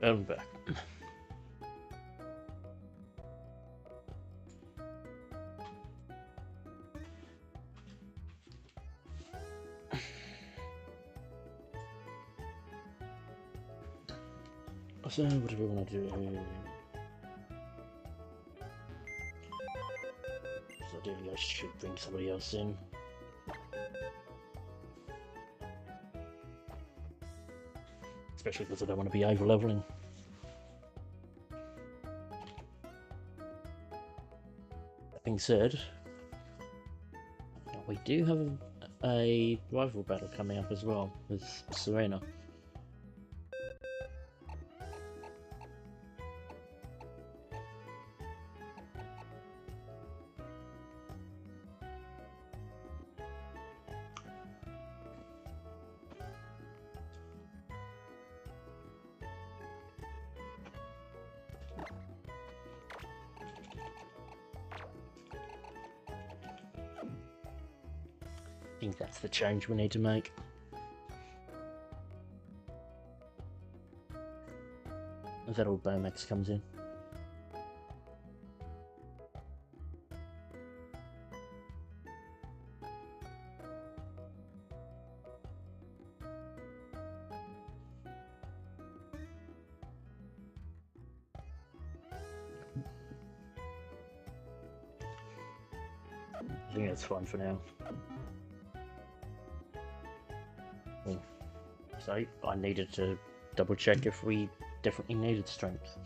I'm back. So, what do we want to do? So, ideally, I should bring somebody else in. Especially because I don't want to be over-leveling. That being said, we do have a rival battle coming up as well with Serena. I think that's the change we need to make. As that old Bomax comes in. I think that's fine for now. So I needed to double check if we definitely needed strength.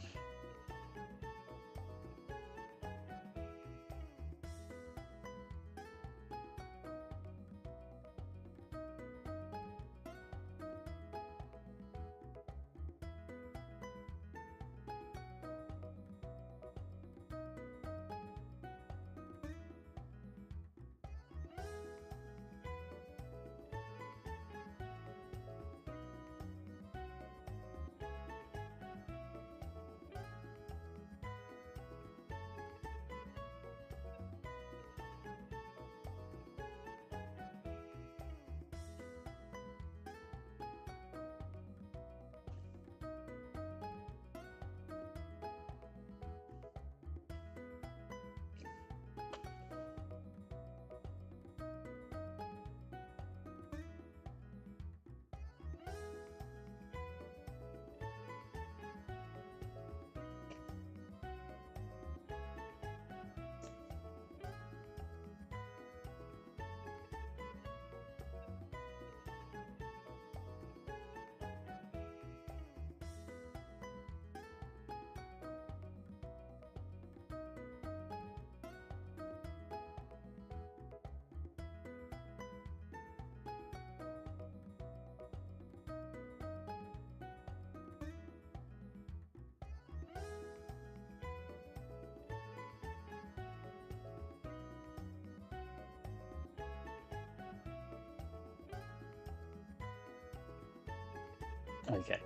Okay,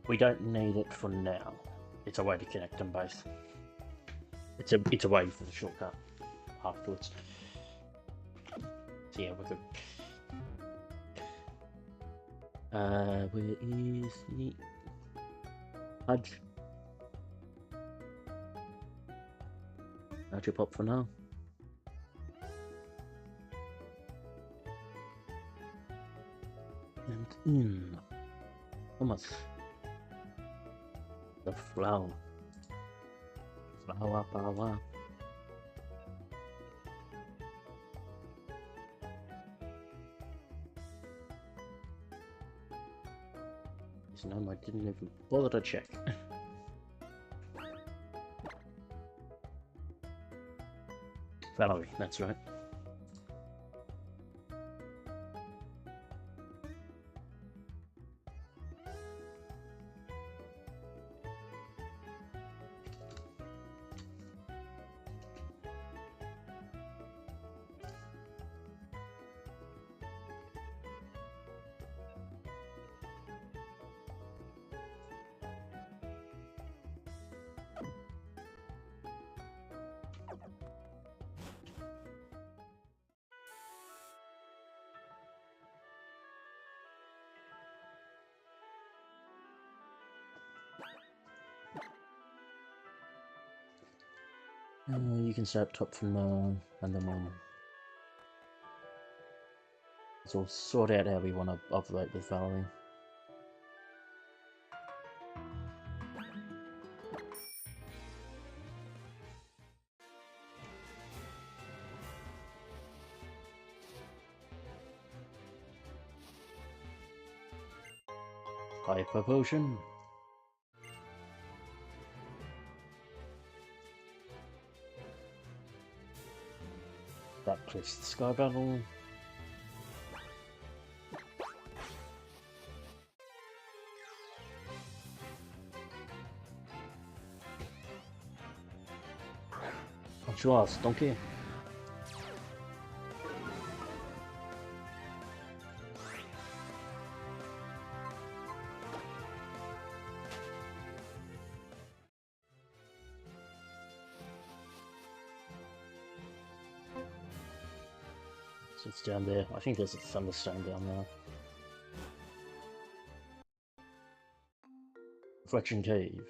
we don't need it for now. It's a way to connect them both. It's a way for the shortcut afterwards. So yeah, we're good. Where is the Hudge? How'd pop for now? And in Thomas, the flower, power. His name I didn't even bother to check. Valerie, that's right. You can start top from now, and then we'll sort out how we want to operate with Valerie. Hyper Potion. That clicks the Sky Battle. Chance, donkey. So it's down there. I think there's a thunderstone down there. Reflection Cave.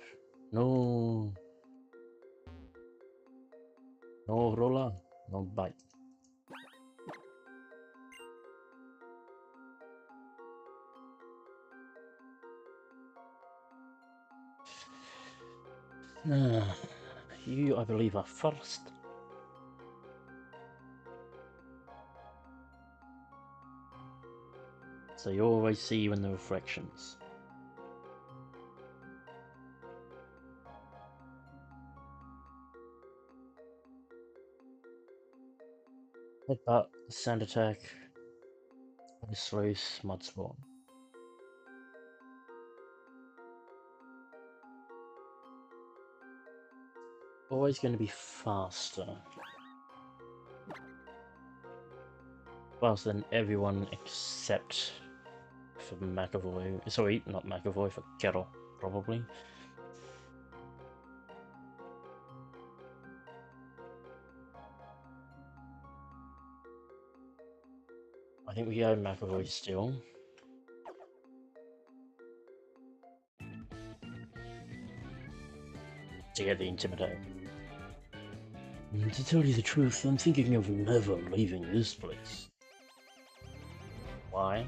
No. No roller. No bite. You, I believe, are first. So you always see you in the reflections. Headbutt, sand attack, sluice, mud spawn. Always going to be faster. Faster than everyone except for McAvoy. Sorry, not McAvoy, for Kettle, probably. I think we go McAvoy still. To get the Intimidate. To tell you the truth, I'm thinking of never leaving this place. Why?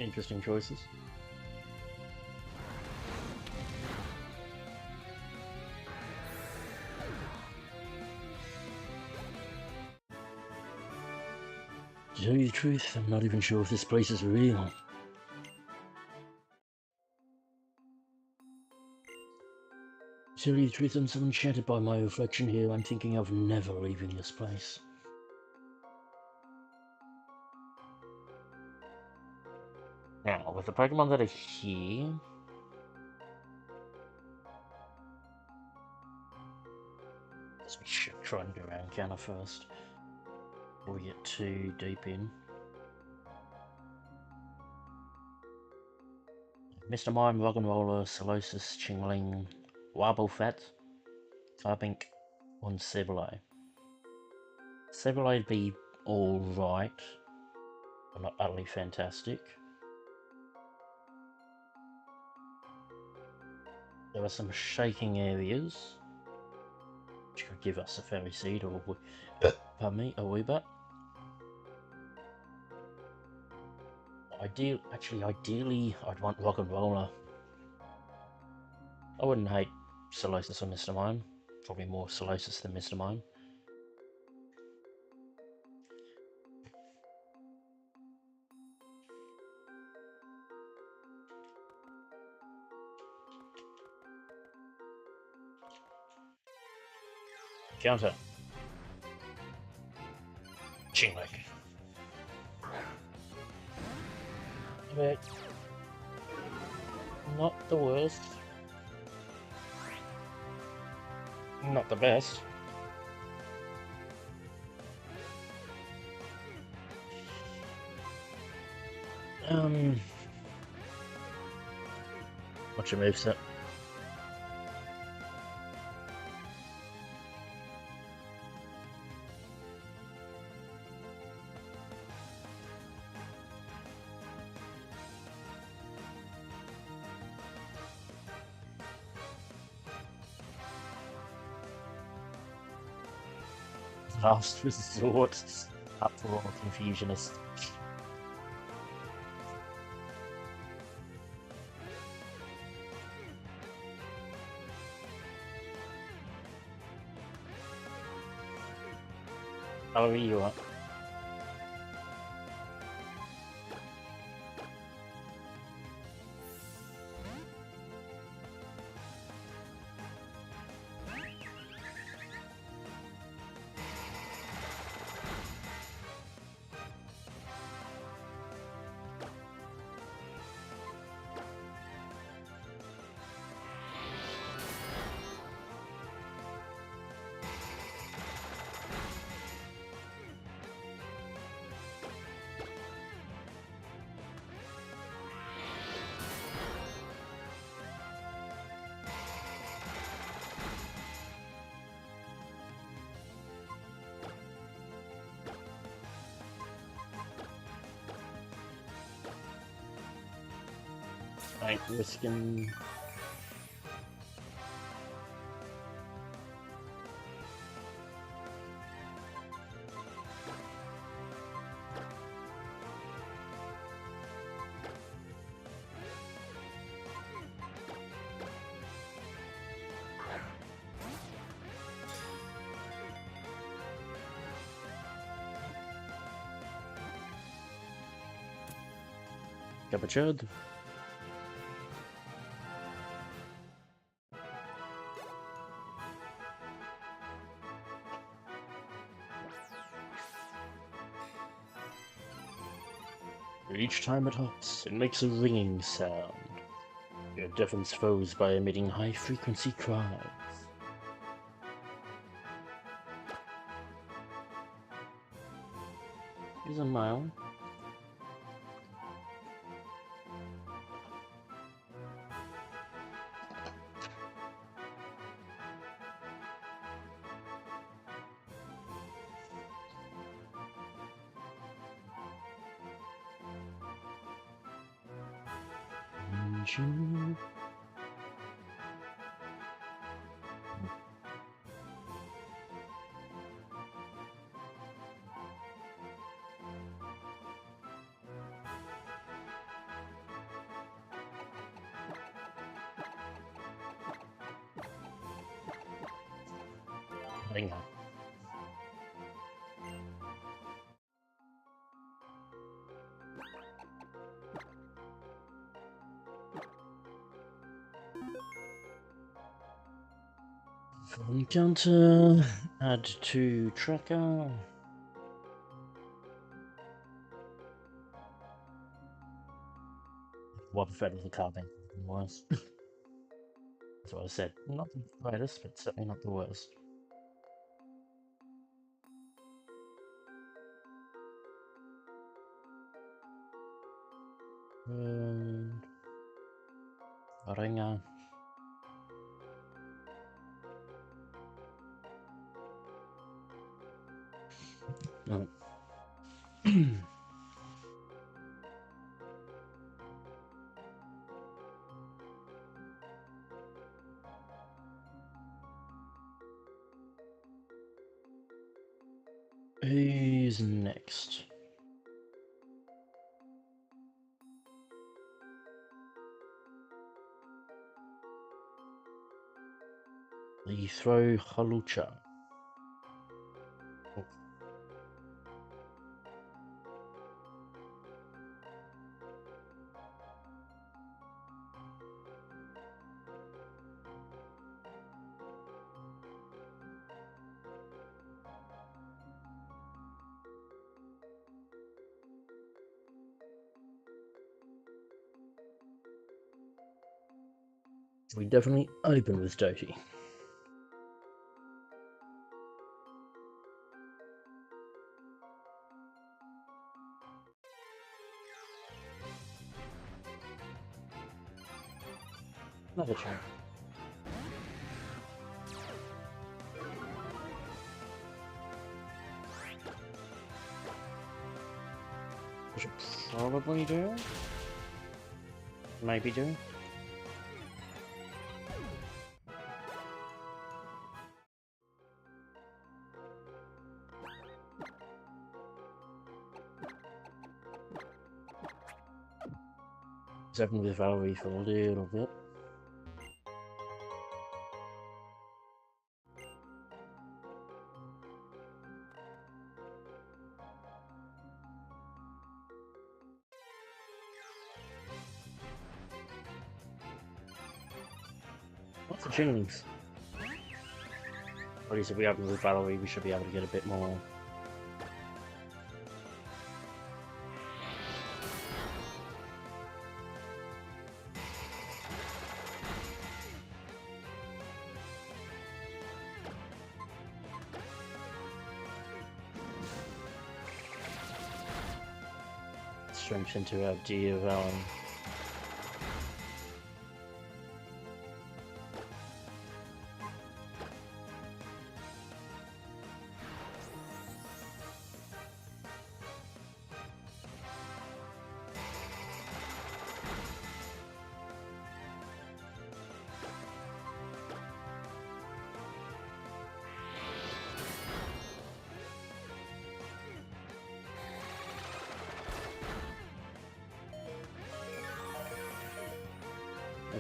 Interesting choices. To tell you the truth, I'm not even sure if this place is real. To tell you the truth, I'm so enchanted by my reflection here, I'm thinking of never leaving this place. Now, with the Pokemon that are here... we should try and do our encounter first, before we get too deep in. Mr. Mime, Rock'n'Roller, Solosis, Chingling, Warblefat, Carbink, and Sableye. Sableye would be alright, but not utterly fantastic. There are some shaking areas, which could give us a fairy seed or pardon me, a Weebut. Ideally, I'd want Rock'n'Roller. I wouldn't hate Solosis or Mr. Mime. Probably more Solosis than Mr. Mime. Counter. Chingling. But not the worst. Not the best. What's your moveset? Last resort. Uproar confusionist. How are you up? Like risking. Captured. Each time it hops, it makes a ringing sound. It deafens foes by emitting high-frequency cries. Here's a mile. Hang on. Phone counter. Add to tracker. What better the carving was. That's what I said. Not the greatest, but certainly not the worst. Korrina. Oh. Who's next? The throw halucha. Oh. We definitely open with Doty. Another chance. I should probably do. Maybe do. Let's open with Valerie for a little bit. Lots of tunings. At least if we open with Valerie, we should be able to get a bit more. Strength into our dear Valen.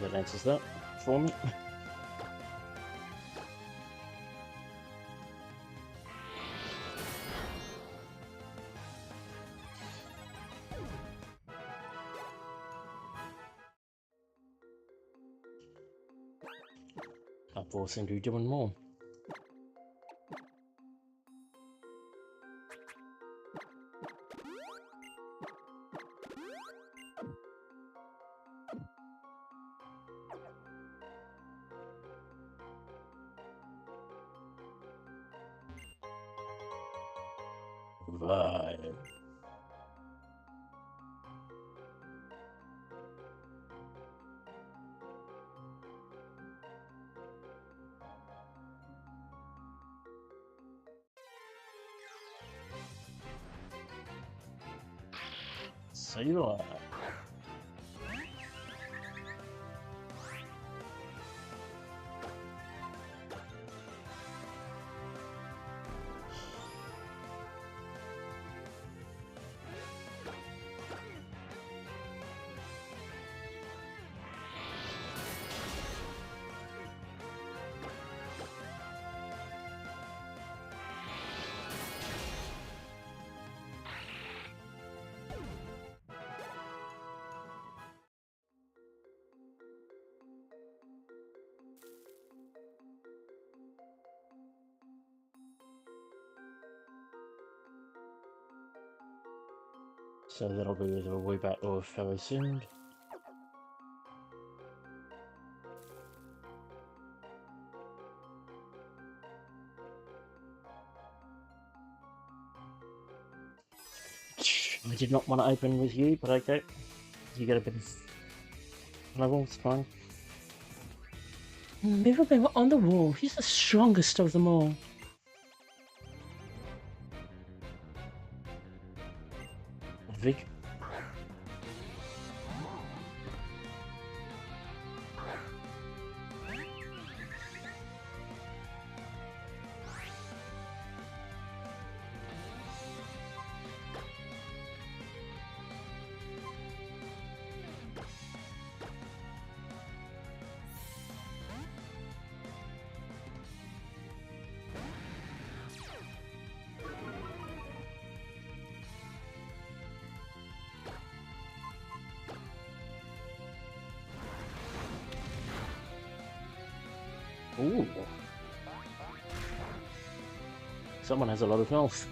That answers that for me. I'm forcing to doing more. Right. So you are. So that'll be with a way back of fellow soon. I did not want to open with you, but okay. You get a bit of level, it's fine. Mirror on the wall. He's the strongest of them all. Vig. Ooh. Someone has a lot of health.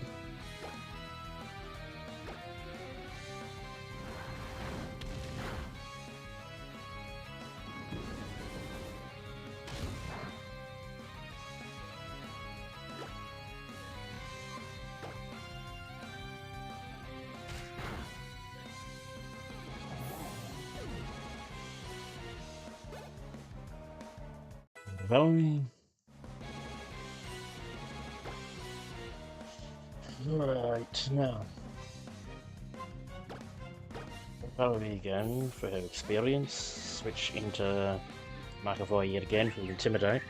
Follow me. Right, now. Follow me again for her experience. Switch into McAvoy yet again for Intimidate.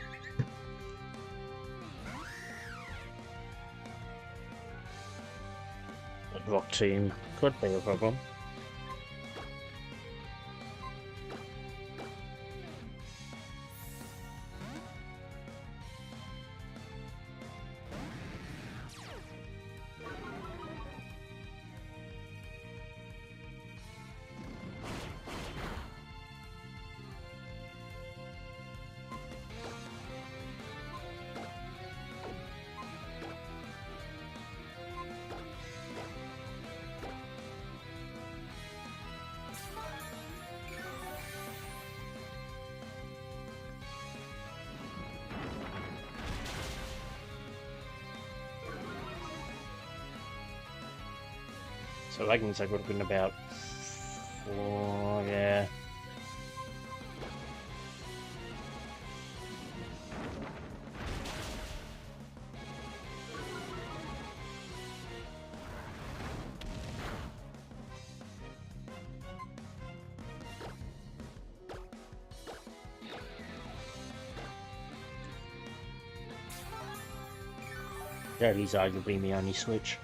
That rock team could be a problem. So that means I would have been about 4, yeah. That is arguably my only switch.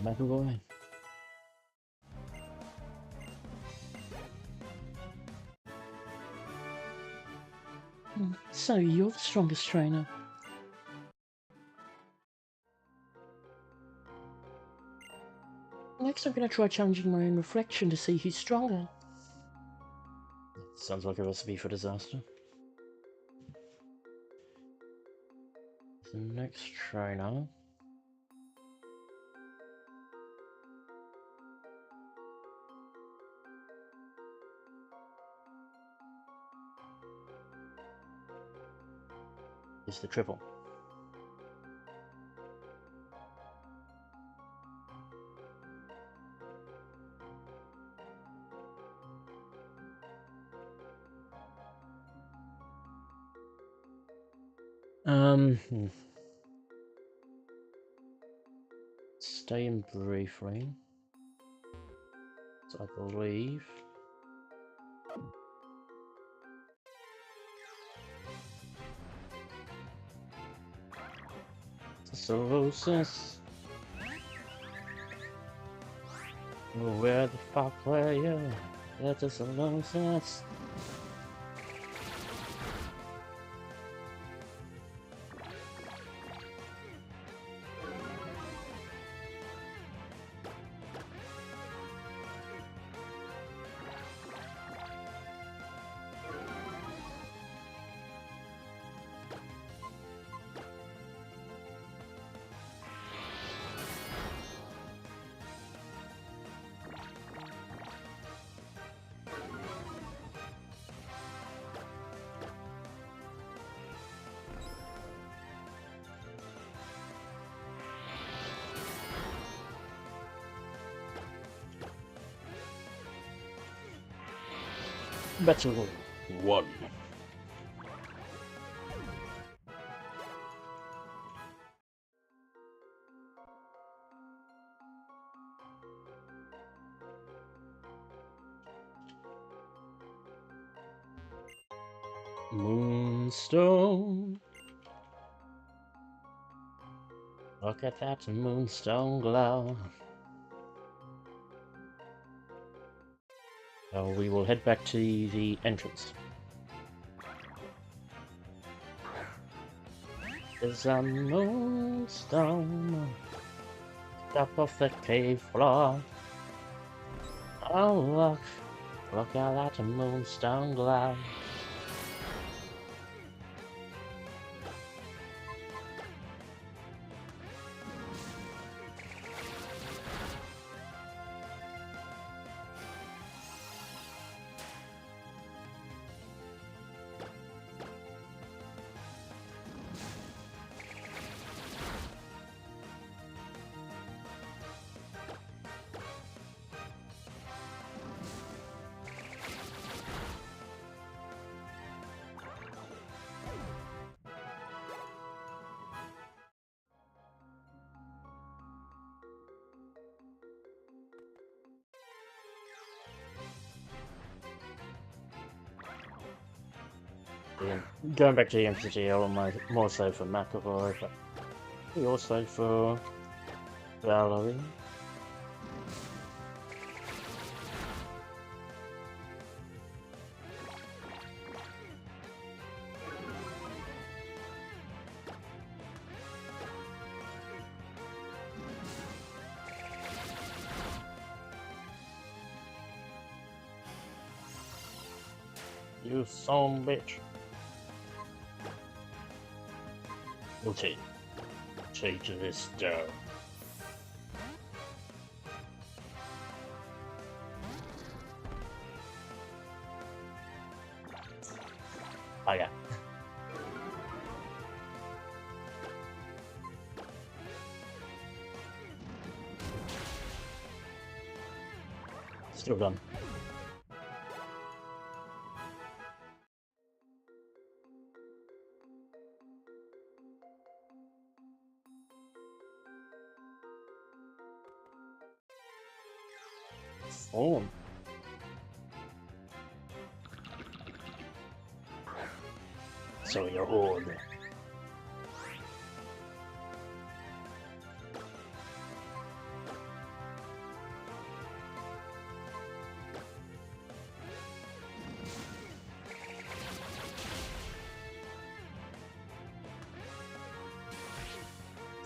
McAvoy. So you're the strongest trainer. Next I'm going to try challenging my own reflection to see who's stronger. Sounds like a recipe for disaster. The next trainer. Is the triple. Stay in briefly. So I believe. Cirrhosis. Where the fuck were you? That's a cirrhosis. Battle 1. Moonstone. Look at that moonstone glow. So we will head back to the entrance. There's a moonstone top of the cave floor. Oh look at that moonstone glow. Going back to the MCGL, more so for McAvoy, but also for Valerie. You son bitch. We'll take to this dough. Oh yeah. Still done. Oh. So you're old.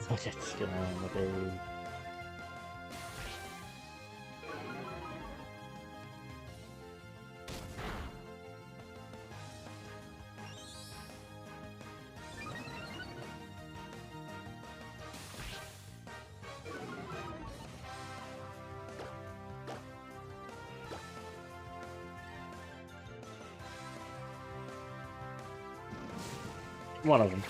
It's gonna be. One of them.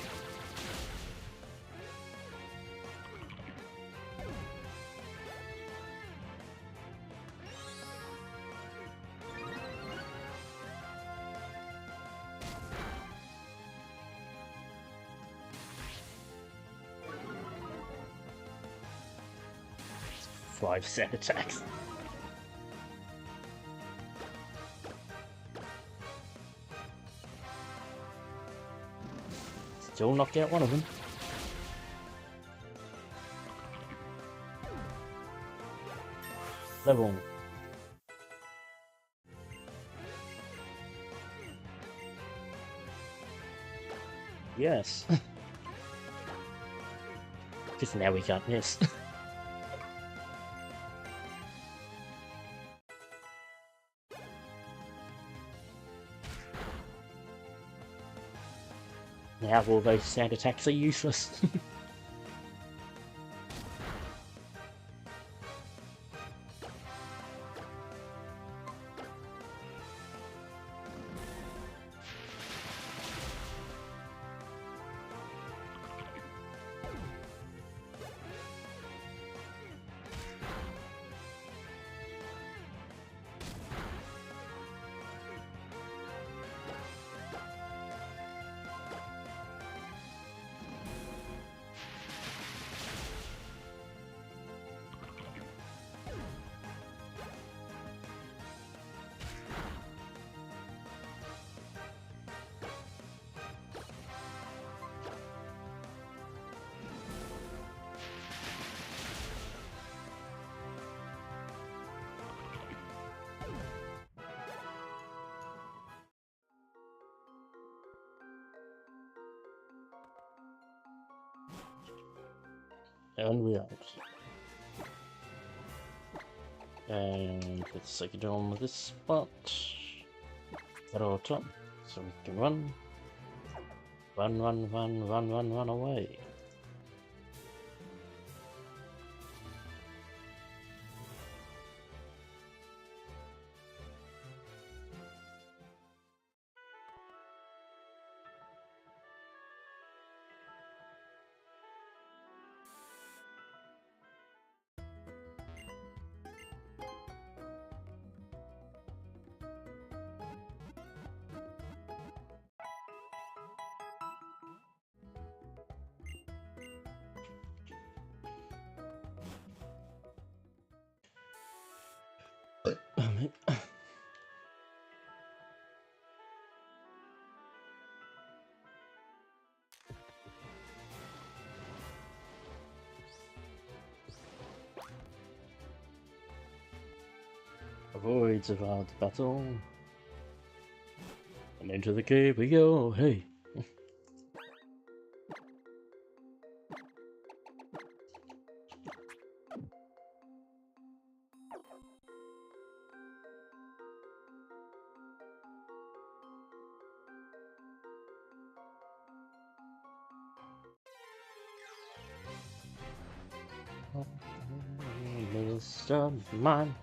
Five set attacks. Still knocked out one of them. Level. Yes. Just now we can't miss. Now all those sound attacks are useless. And we out. And let's take it on with this spot. At our top, so we can run. Run away. Avoid survived the battle. And into the cave we go, hey! Mr. Mime.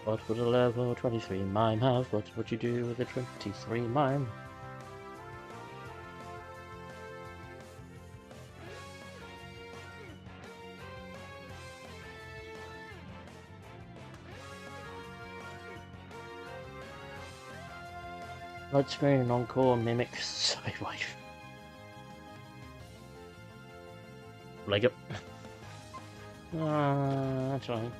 What would a level 23 mime have? What would you do with a 23 mime? Light screen, encore, mimic, sidewave. Leg up. That's right.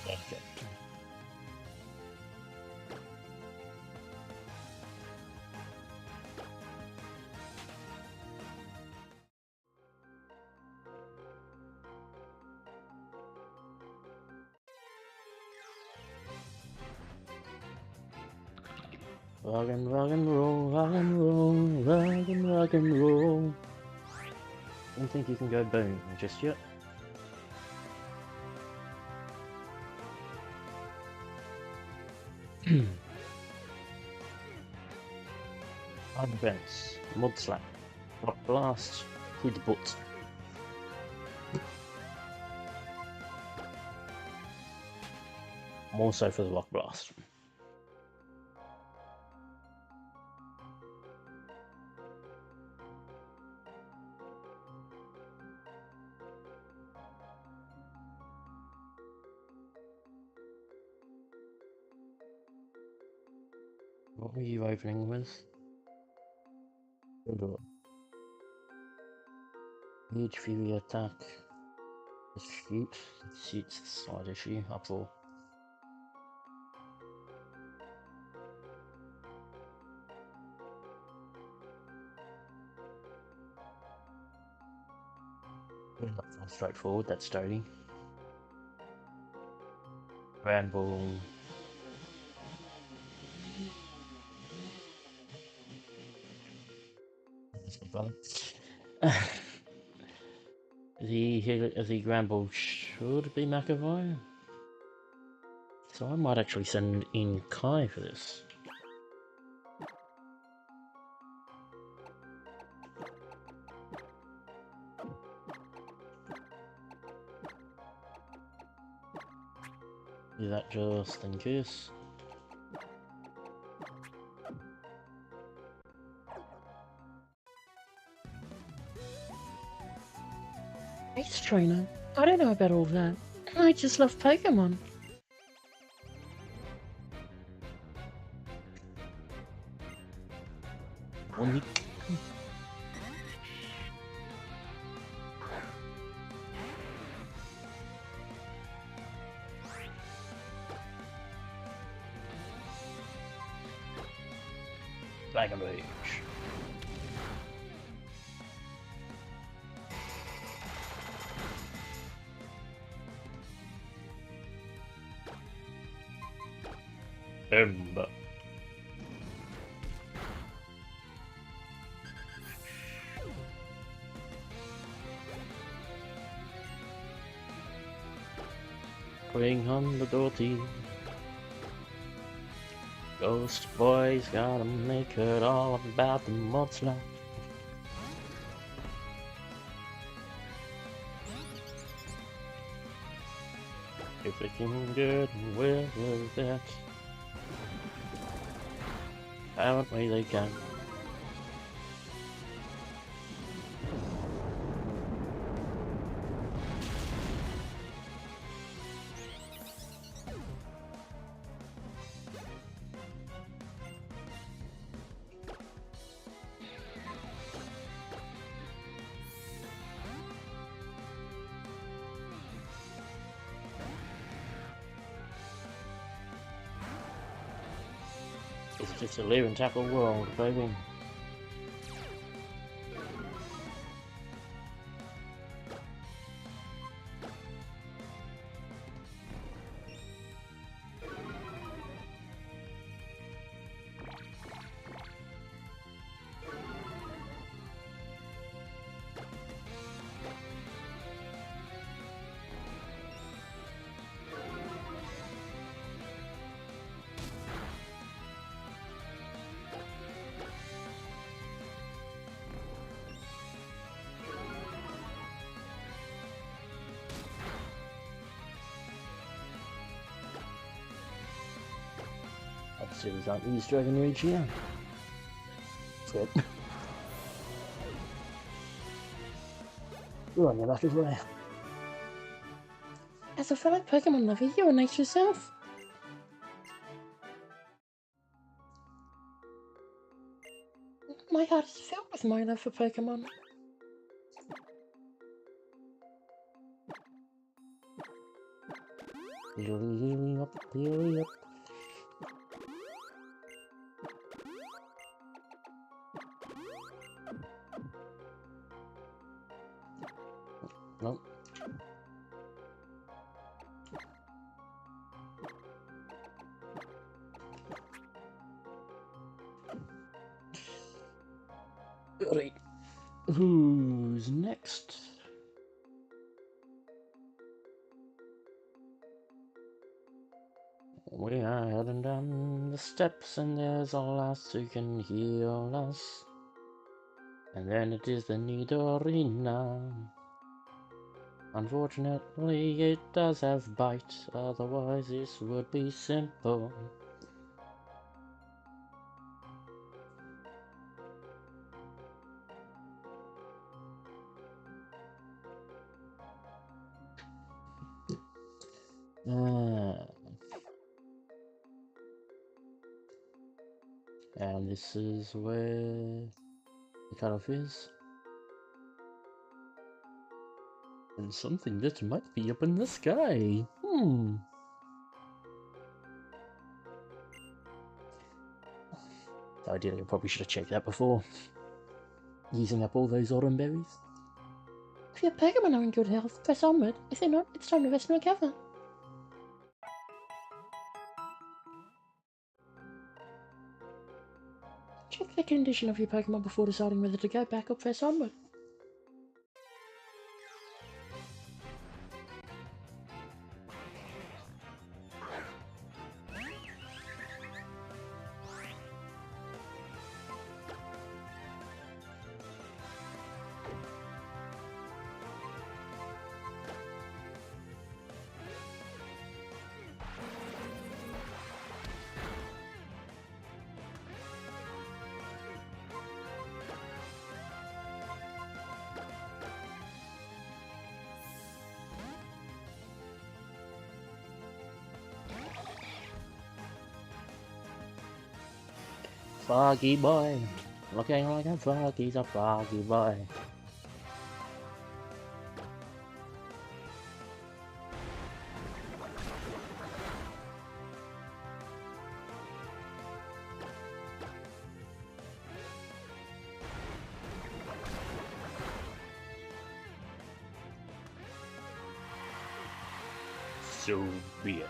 Okay. Rock and roll, rock and roll, rock and roll. Don't think you can go boom just yet. Advance, Mud Slap, Rock Blast, Headbutt. More so for the Rock Blast. What were you opening with? Huge Fury attack. Shoot. Shoots the side issue up for. That's straightforward, that's sturdy. Ramble. The Gramble should be McAvoy. So I might actually send in Kai for this. Do that just in case. Race trainer? I don't know about all that. I just love Pokemon. Dragon Rage. Ember. Bring on the dirty. Ghost boys gotta make it all about the Nuzlocke. If they can get away with that, apparently they can. It's just a live and tackle world, baby. Let's see if I can use Dragon Rage here. Good. You're on your back as well. As a fellow Pokemon lover, you're a nice yourself. My heart is filled with my love for Pokemon. Healing up, healing up. Nope. Right. Who's next? We are heading down the steps and there's a lass who can heal us. And then it is the Nidorina. Unfortunately, it does have bite, otherwise this would be simple. And this is where the cutoff is. And something that might be up in the sky. Ideally, I probably should have checked that before using up all those autumn berries. If your Pokemon are in good health, press onward. If they're not, it's time to rest and recover. Check the condition of your Pokemon before deciding whether to go back or press onward. Foggy boy, looking like a foggy's a foggy boy. So be it.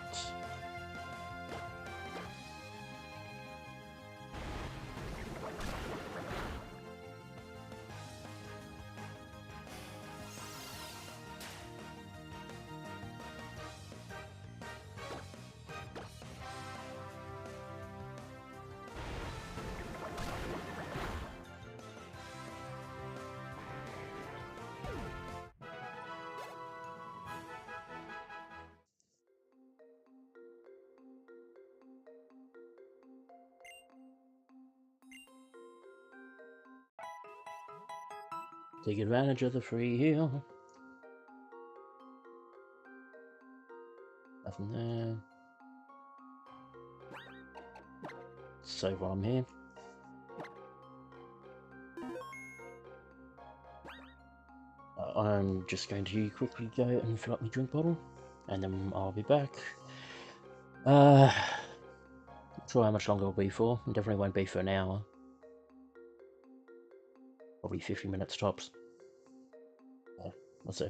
Take advantage of the free heal. Nothing there. Save while I'm here. I'm just going to quickly go and fill up my drink bottle, and then I'll be back. Not sure how much longer it'll be for. It definitely won't be for an hour. Probably 50 minutes tops. We'll see.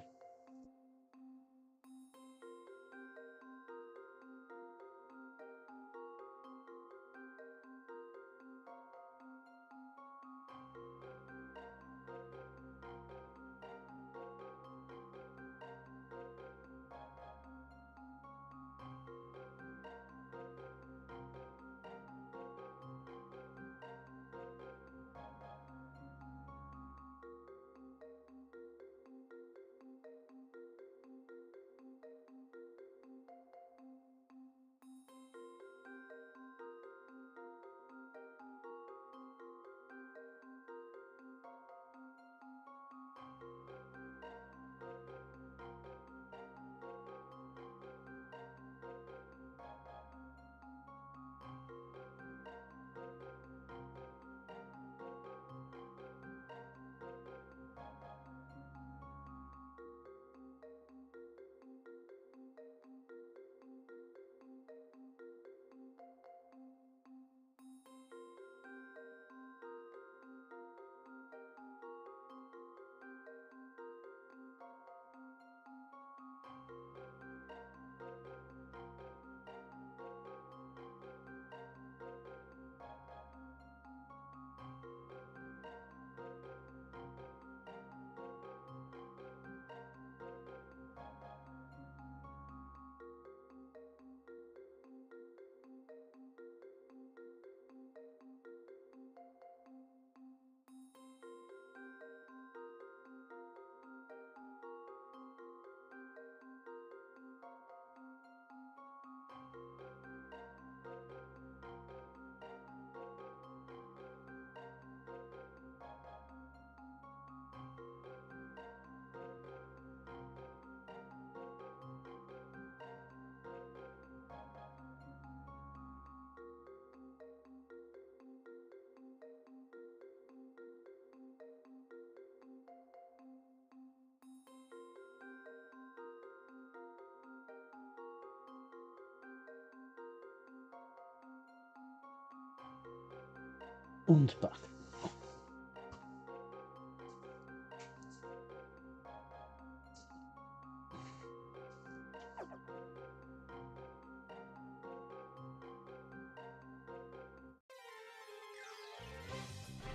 Und back.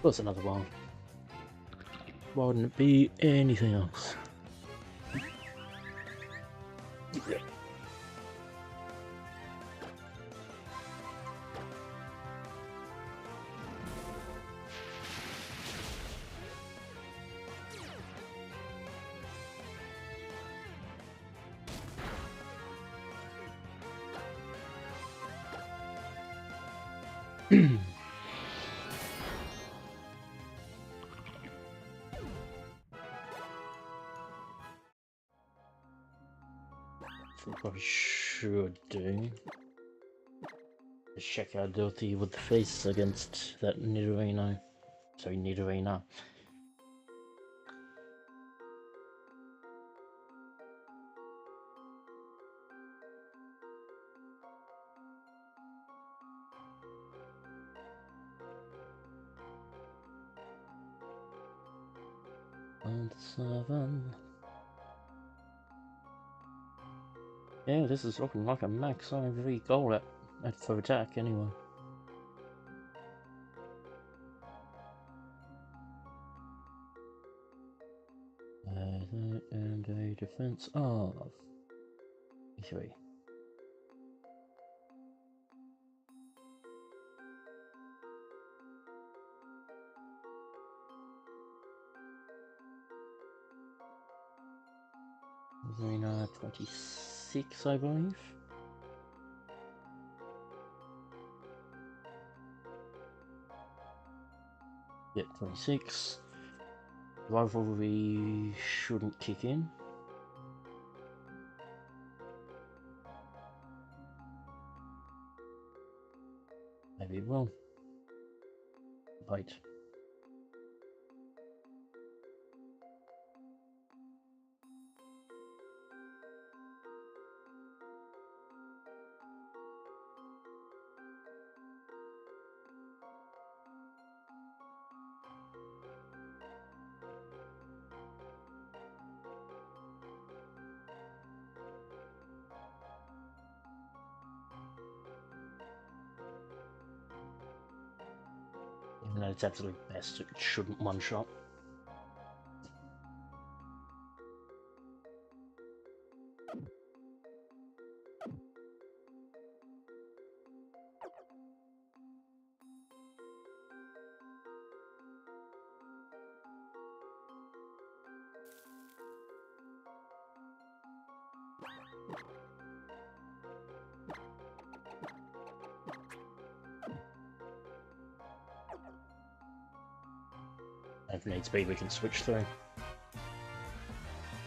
What's another one? Why wouldn't it be anything else? I probably should do. Just check how dirty with the face against that Nidorino. Sorry, Nidorina. And 7. Yeah, this is looking like a max IV goal at for attack anyway. And a defense of 3. Korrina 26, I believe. Yeah, 26. Rivalry shouldn't kick in. Maybe it will. Bite. Even at its absolute best, it shouldn't one-shot. If needs be, we can switch through.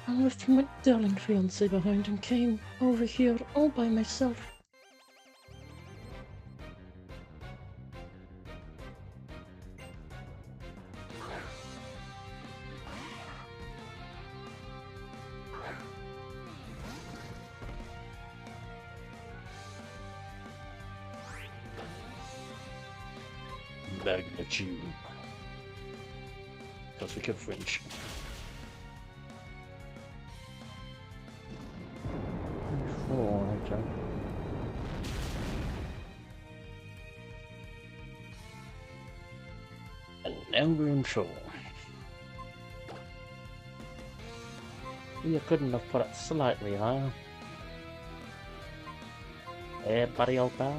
I left my darling fiancé behind and came over here all by myself. Back at you. Because we kept French. Oh, okay. And now we're in trouble. You couldn't have put it slightly higher. Hey, buddy, old pal.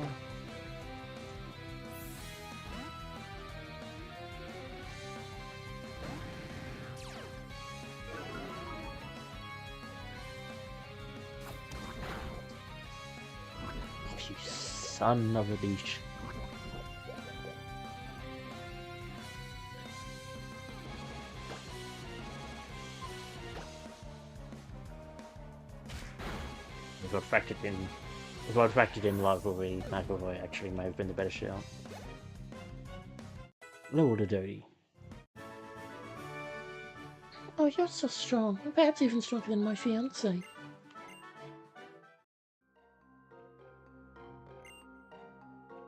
You son of a bitch. If I'd factored in rivalry, McAvoy actually may have been the better shout. Lord of Doty. Oh, you're so strong. Perhaps even stronger than my fiancé.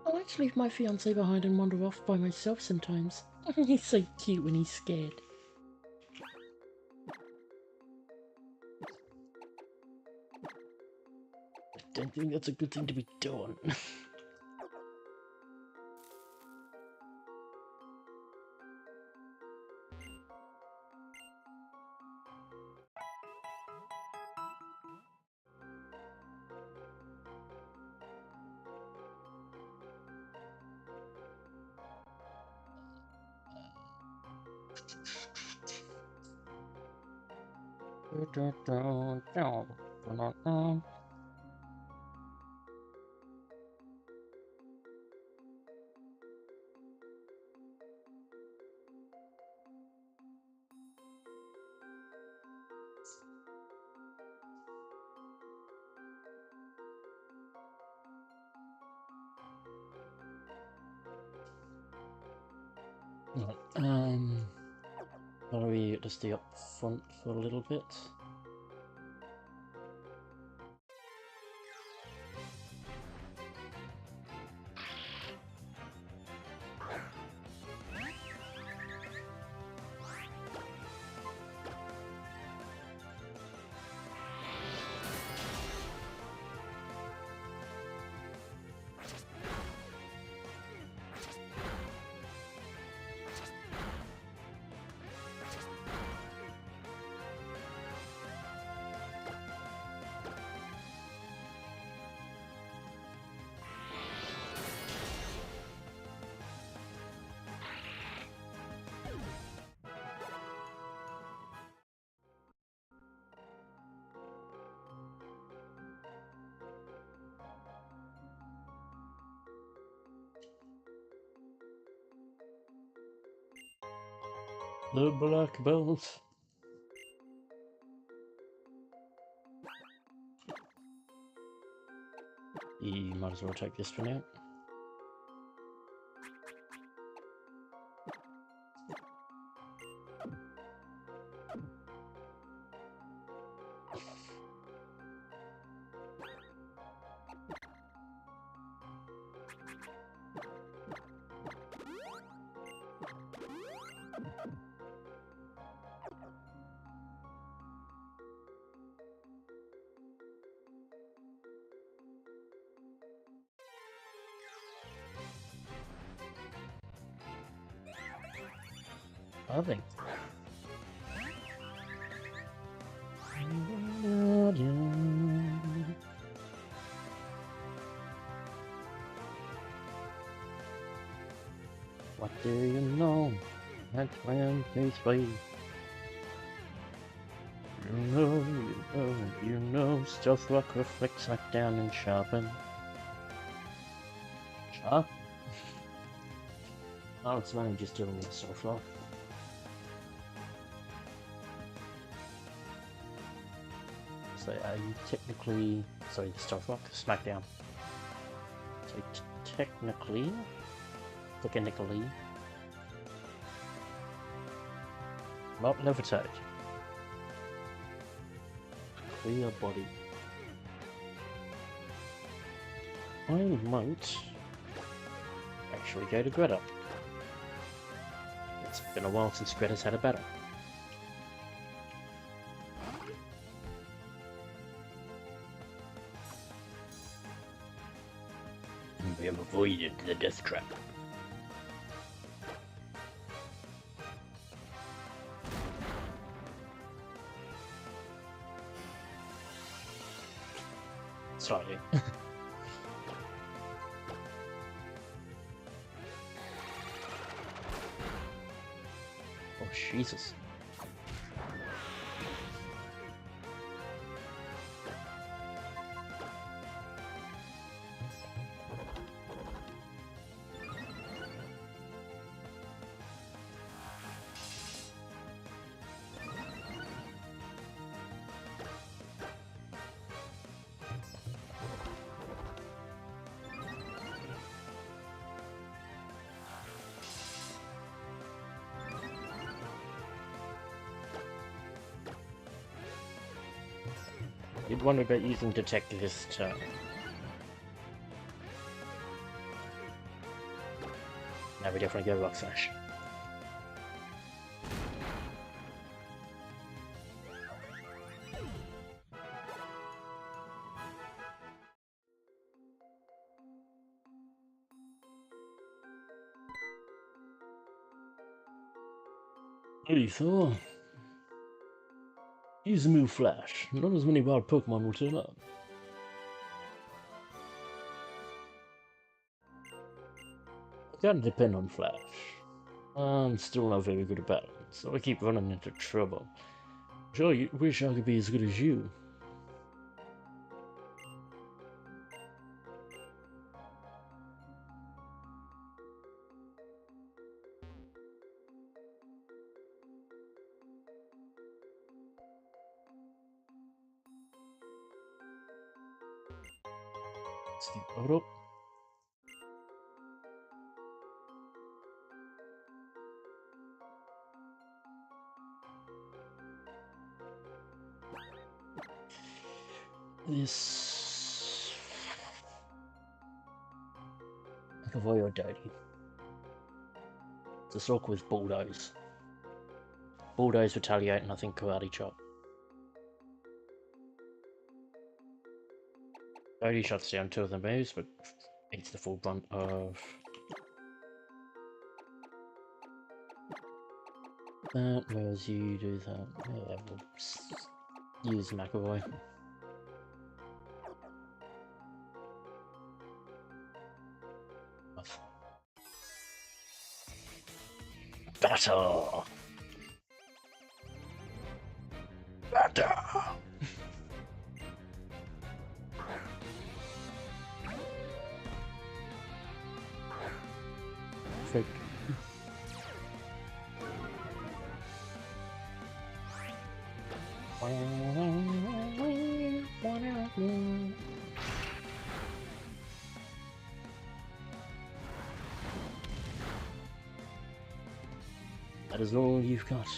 I like to leave my fiancé behind and wander off by myself sometimes. He's so cute when he's scared. I don't think that's a good thing to be doing. Are we just stay up front for a little bit? The black belt. You might as well take this for now. I think. What do you know? That's when they play. You know, stealth rock reflects back down and sharpen. Sharp? Oh, it's only just dealing with stealth rock. So you technically, sorry, the stealth rock, smackdown. So technically, not levitate. Clear body. I might actually go to Greta. It's been a while since Greta's had a battle. And we have avoided the death trap. Slightly. Oh, Jesus. You'd wonder about using detect this turn. Now we definitely go rock smash. Lethal. Use the move Flash. Not as many wild Pokemon will turn up. Gotta depend on Flash. I'm still not very good about it, so I keep running into trouble. Sure, you wish I could be as good as you. Hold up. This McAvoy or Doty. It's a sock with bulldoze. Bulldoze, retaliate, and I think karate chop. Doty shuts down two of the moves, but eats the full brunt of that. Whereas you do that. Yeah, we'll use McAvoy. Battle! Battle! Fake. That is all you've got.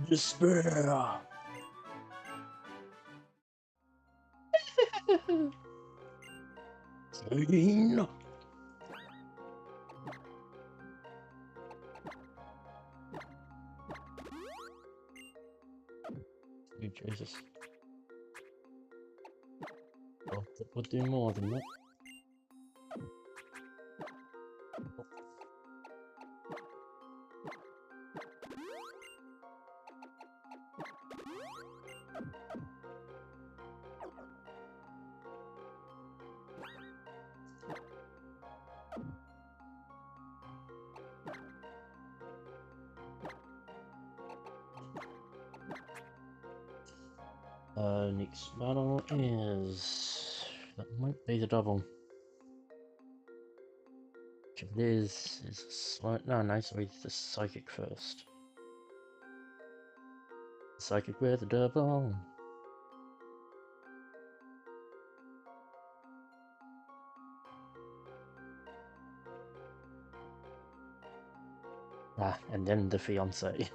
Despair! Pain! Jesus. Oh, that would do more than that. Next battle is... that might be the double. If it is slow... no, sorry, the psychic first. Psychic with the double. Ah, and then the fiancé.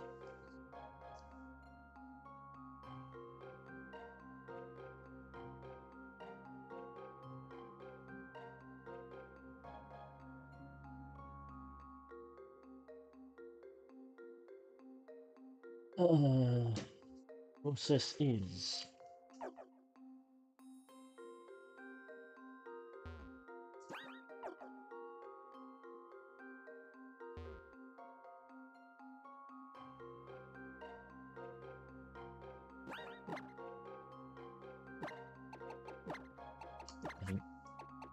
Process is...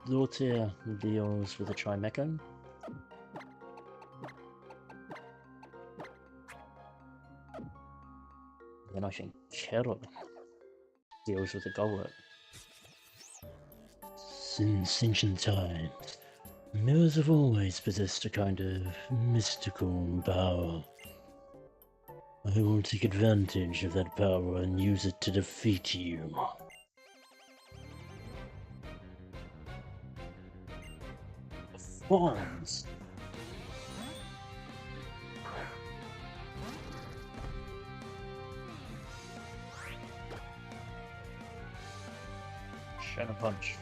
Lortier deals with a Trimecho. Then I think Carol deals with a Goblet. Since ancient times, mirrors have always possessed a kind of mystical power. I will take advantage of that power and use it to defeat you. Wands. Shadow Punch.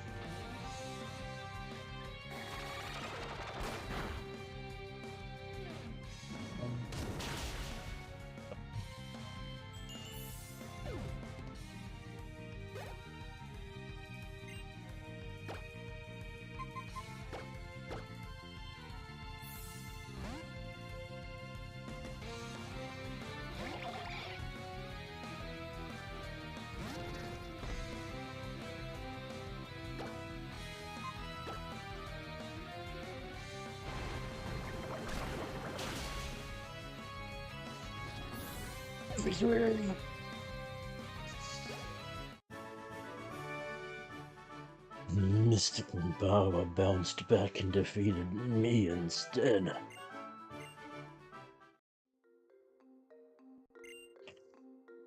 Victory! Mystical power bounced back and defeated me instead.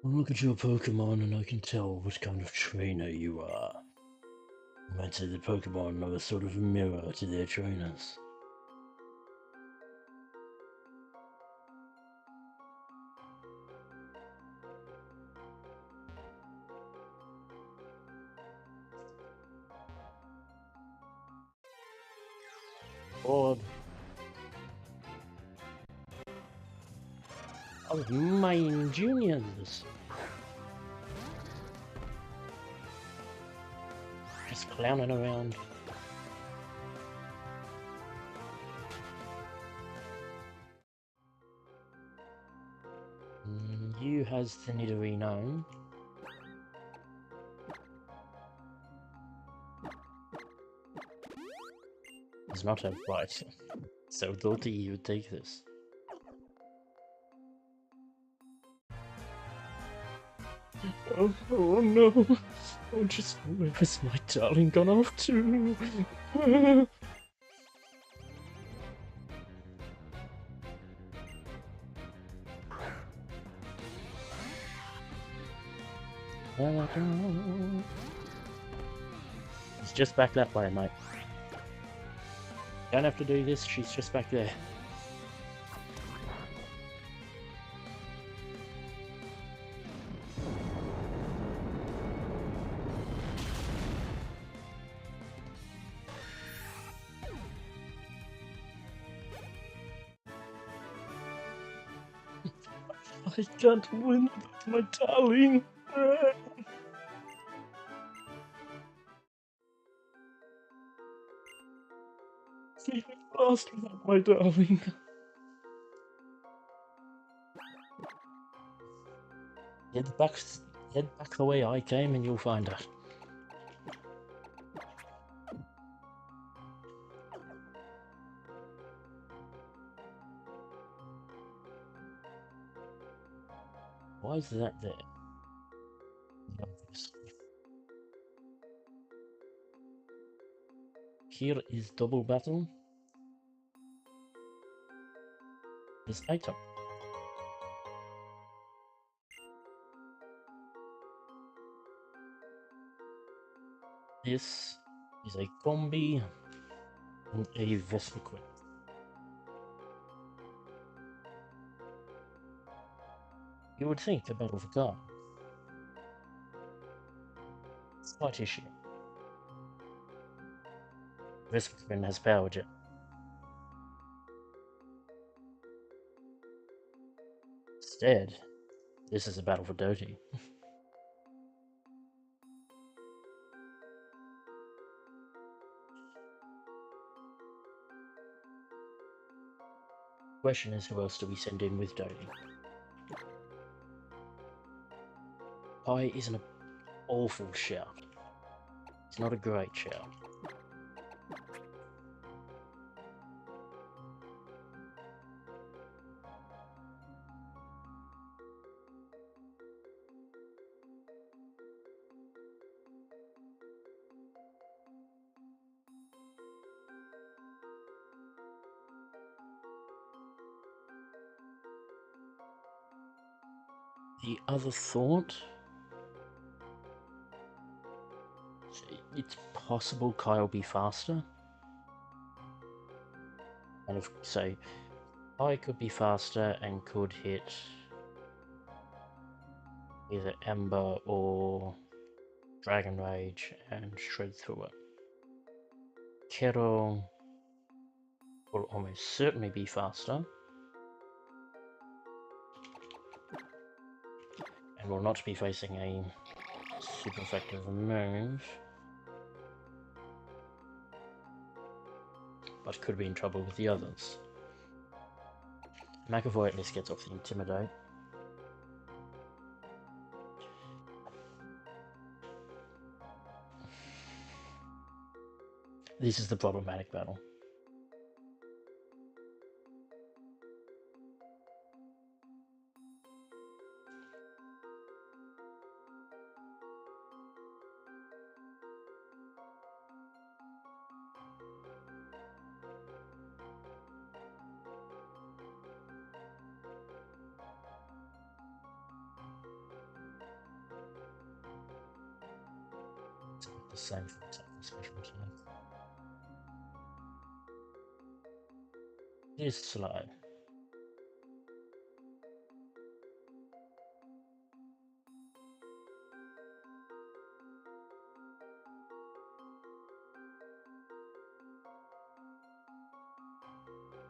Look at your Pokemon and I can tell what kind of trainer you are. I might say that Pokemon are a sort of mirror to their trainers. Board. Oh, mine juniors. Just clowning around. You has the Nidorino. Does not have fight. So Dorothy, you would take this. Oh no. Oh, just where has my darling gone off to? He's just back that way, mate. Don't have to do this, she's just back there. I can't win with my darling. See, I've lost without my darling. Head back the way I came and you'll find her. Why is that there? Here is double battle. This item. This is a combi and a Vespiquen. You would think a battle for car. Slight issue. Vespiquen has power jet. Instead, this is a battle for Doty. Question is, who else do we send in with Doty? Pi isn't an awful shout. It's not a great shout. The other thought, it's possible Kai will be faster. And if, say, Kai could be faster and could hit either Ember or Dragon Rage and shred through it. Kero will almost certainly be faster. And will not be facing a super effective move. But could be in trouble with the others. McAvoy at least gets off the Intimidate. This is the problematic battle. The same for attack and special attack. It is slow.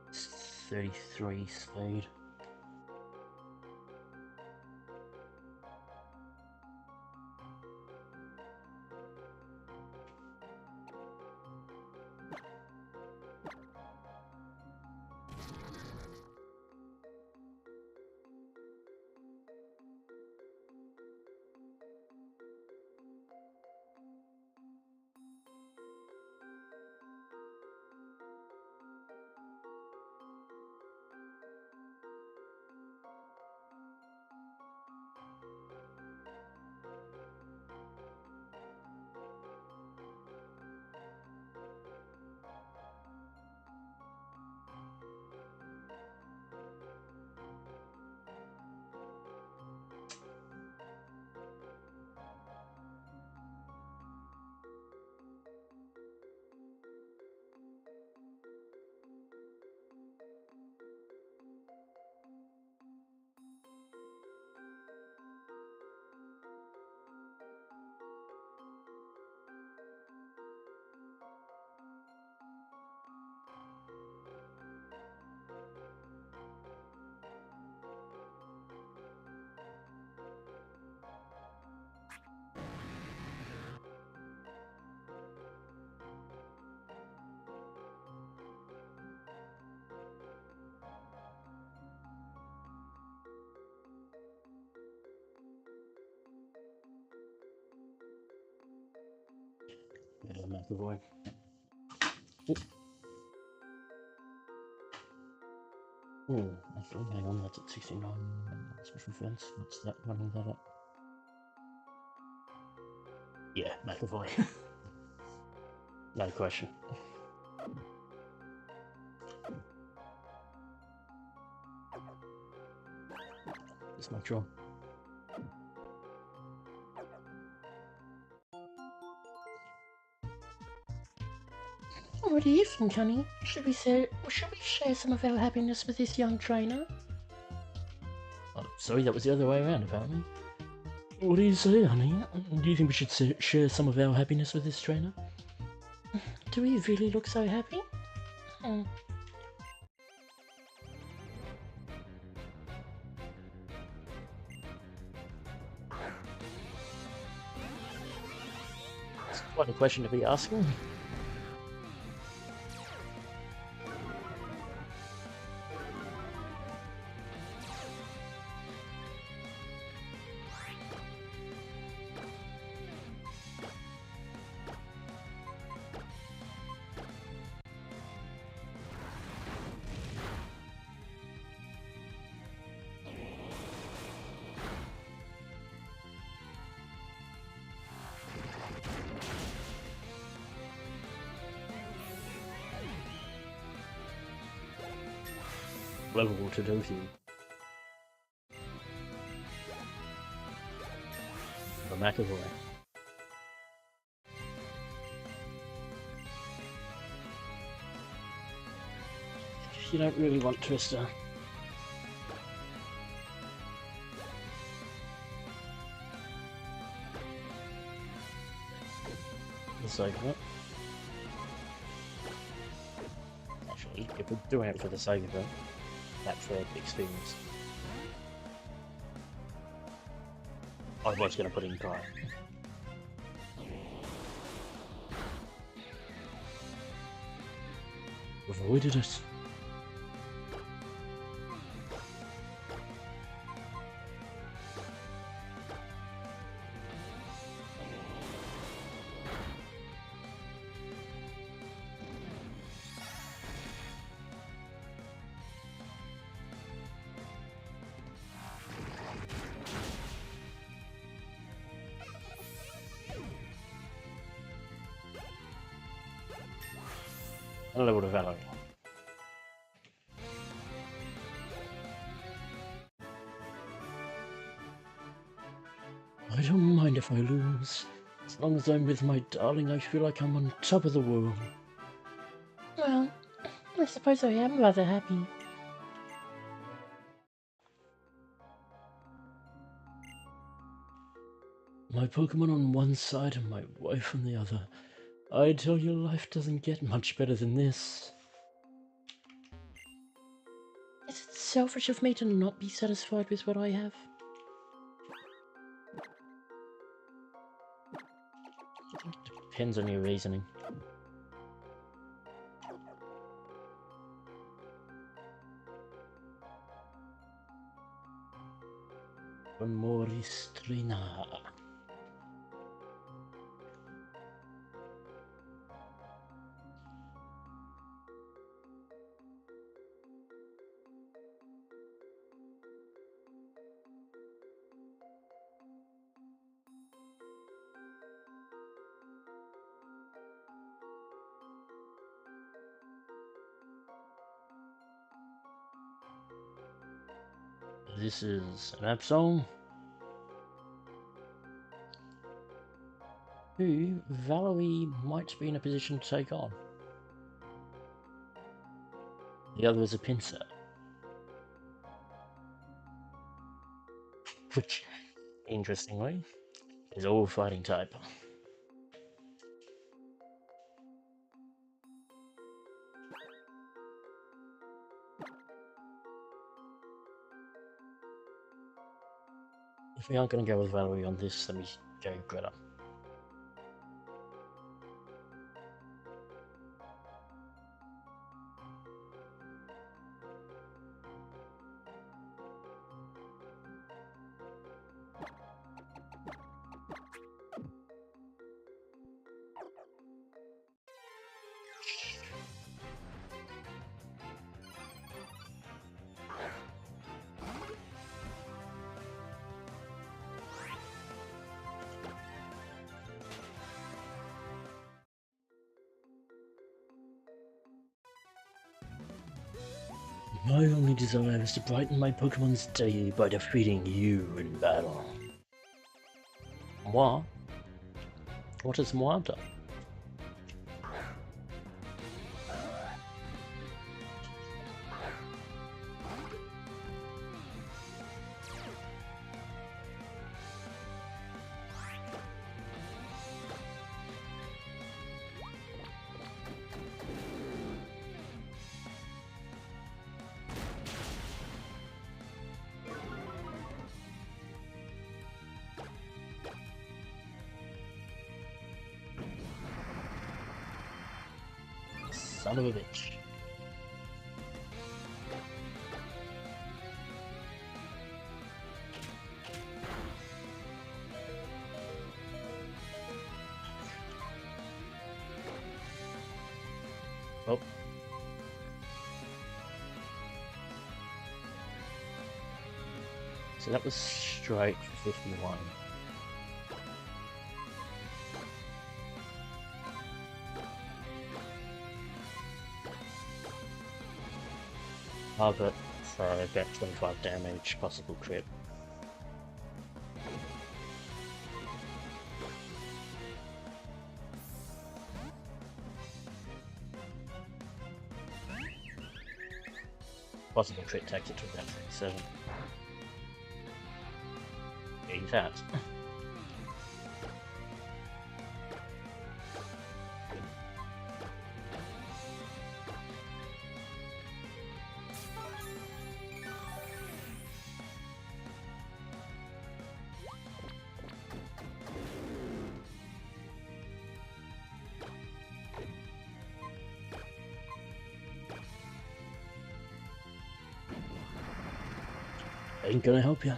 It's 33 speed. McAvoy. Oh, actually, hang on, that's at 69 special defense. What's that running that up? Yeah, McAvoy. No question. Just make sure. What do you think, honey? Should we share some of our happiness with this young trainer? Oh, sorry, that was the other way around, apparently. What do you say, honey? Do you think we should share some of our happiness with this trainer? Do we really look so happy? It's quite a question to be asking. Level to do with you. The McAvoy. You don't really want Twister. The sake of it. Actually, if we're doing it for the sake of it, that's for experience. I was going to put in Kai. Avoided it. A level to Valerie. I don't mind if I lose. As long as I'm with my darling, I feel like I'm on top of the world. Well, I suppose I am rather happy. My Pokemon on one side and my wife on the other. I tell you, life doesn't get much better than this. Is it selfish of me to not be satisfied with what I have? Depends on your reasoning. Moristrina. This is an Absol, who Valerie might be in a position to take on. The other is a Pinsir, which, interestingly, is all fighting type. If we aren't going to go with Valerie on this, let me go Greta. My only desire is to brighten my Pokemon's day by defeating you in battle. Moi? What has moi done? Son of a bitch. Oh. So that was straight for 51. Oh, but get 25 damage, possible crit. Possible crit takes it to about 37. He's out. Ain't gonna help you.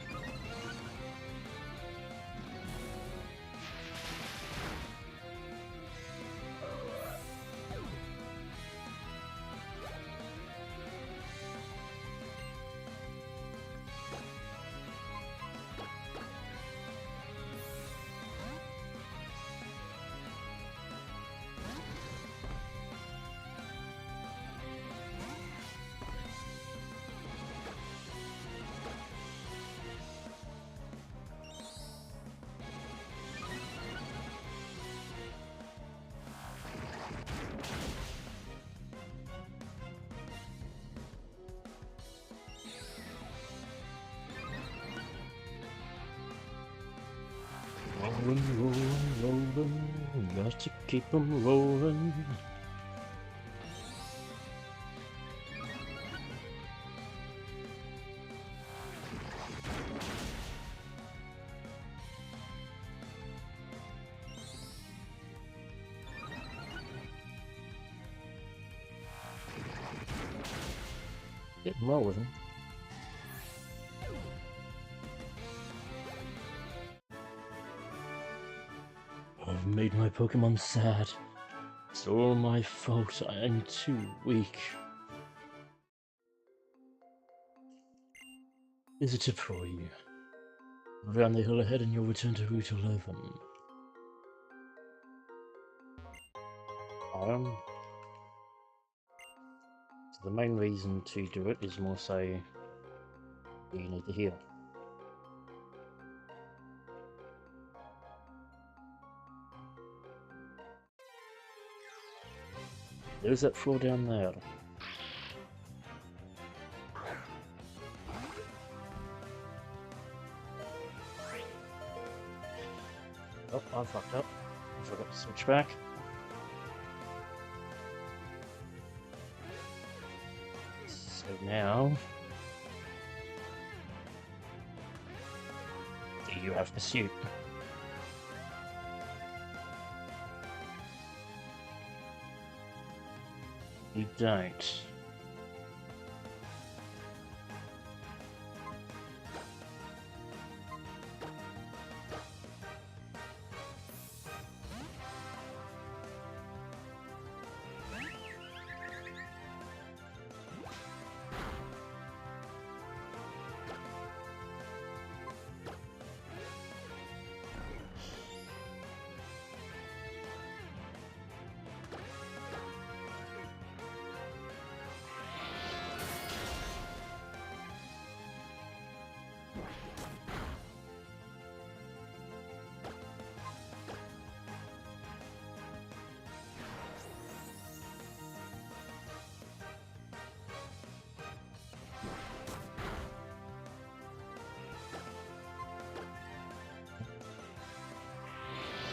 Rolling, got to keep 'em rolling. Getting well with him. I've made my Pokemon sad. It's all my fault. I am too weak. Is it for you? Around the hill ahead and you'll return to Route 11. So the main reason to do it is more so you need to heal. There's that floor down there. Oh, I fucked up. I forgot to switch back. So now... do you have pursuit? You don't.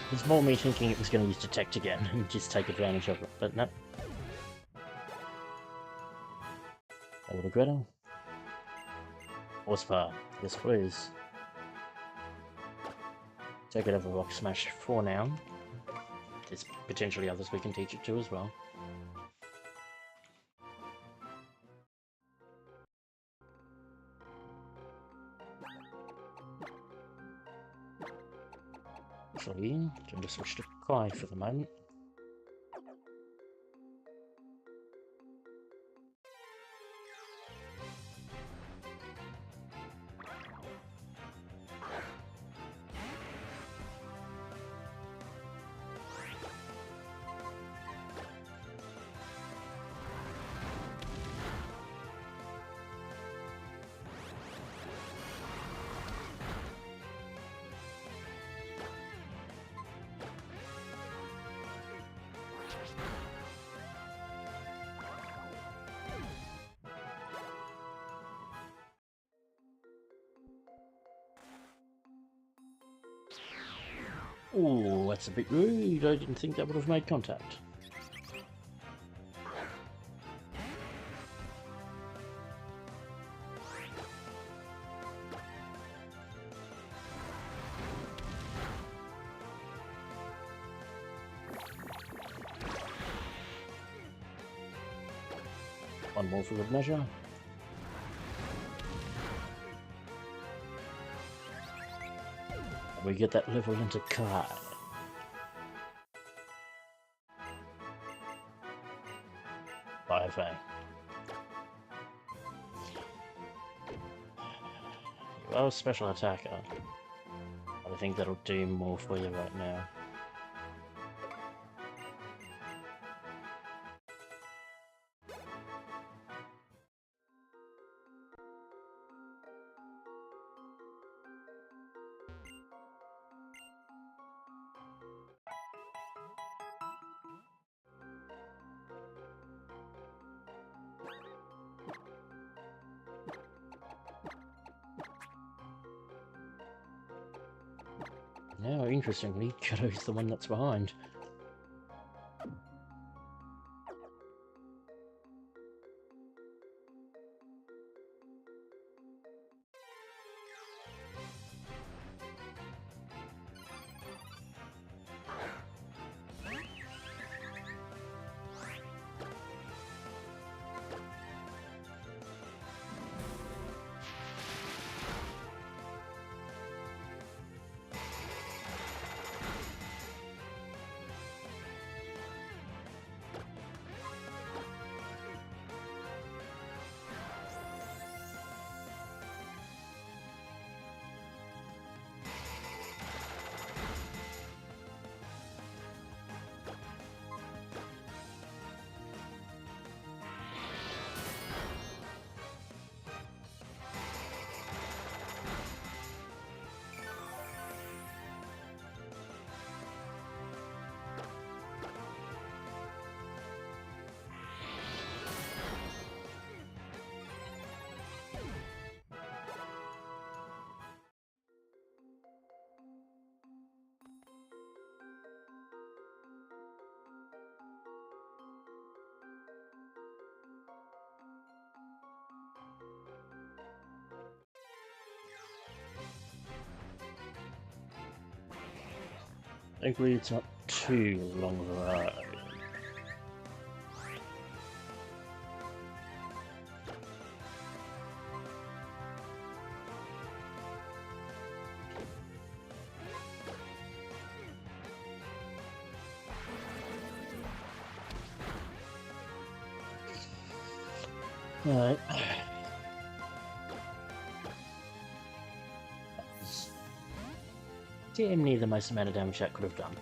It's more me thinking it was going to use Detect again and just take advantage of it, but no. I would regret it. Horsepower. Yes, please. Take it over Rock Smash for now. There's potentially others we can teach it to as well. Actually, I'm going to switch to Kai for the moment. Ooh, that's a bit rude. I didn't think that would have made contact. One more for good measure. We get that level into Kai. Bye, Faye. Well, special attacker. I think that'll do more for you right now. Now, interestingly, Kiddo's the one that's behind. Thankfully, it's not too long of a ride. Alright. Damn near the most amount of damage that could have done.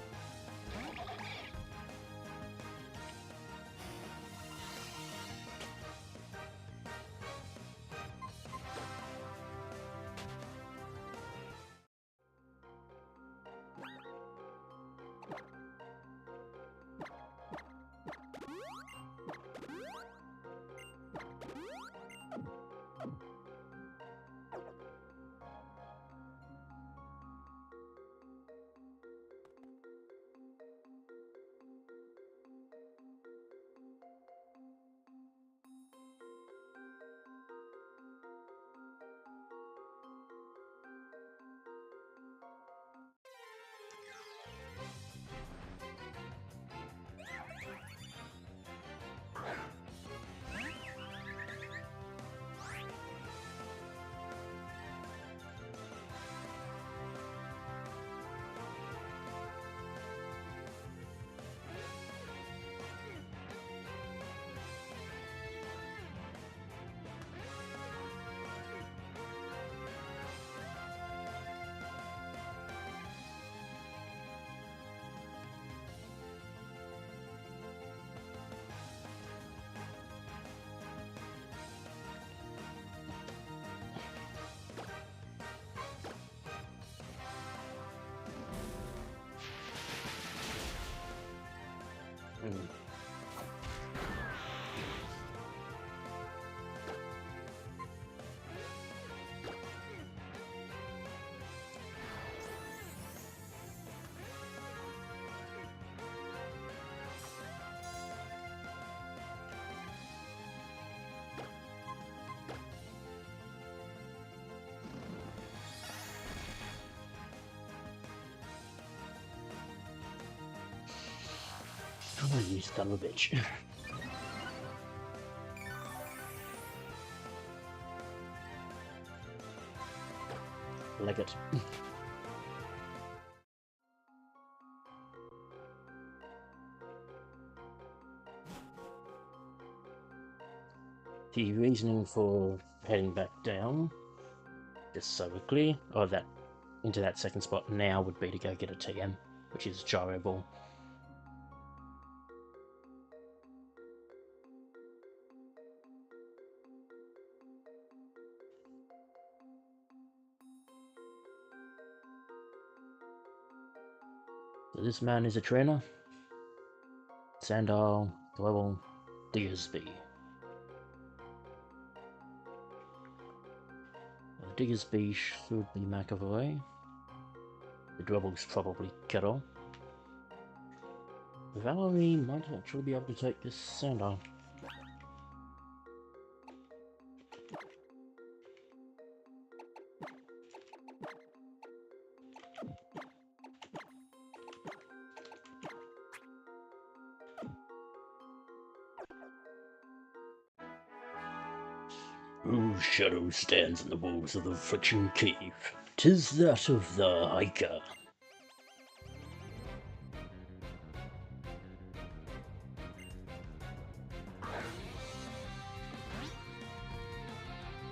Oh, you son of a bitch. Like it. The reasoning for heading back down, just so we're clear, or that into that second spot now would be to go get a TM, which is Gyro Ball. So this man is a trainer. Sandal, Global, Diggersby. The Diggersby should be McAvoy. The Dwebble's probably Kettle. Valerie might actually be able to take this Sandal. Whose shadow stands in the walls of the Friction Cave? 'Tis that of the hiker.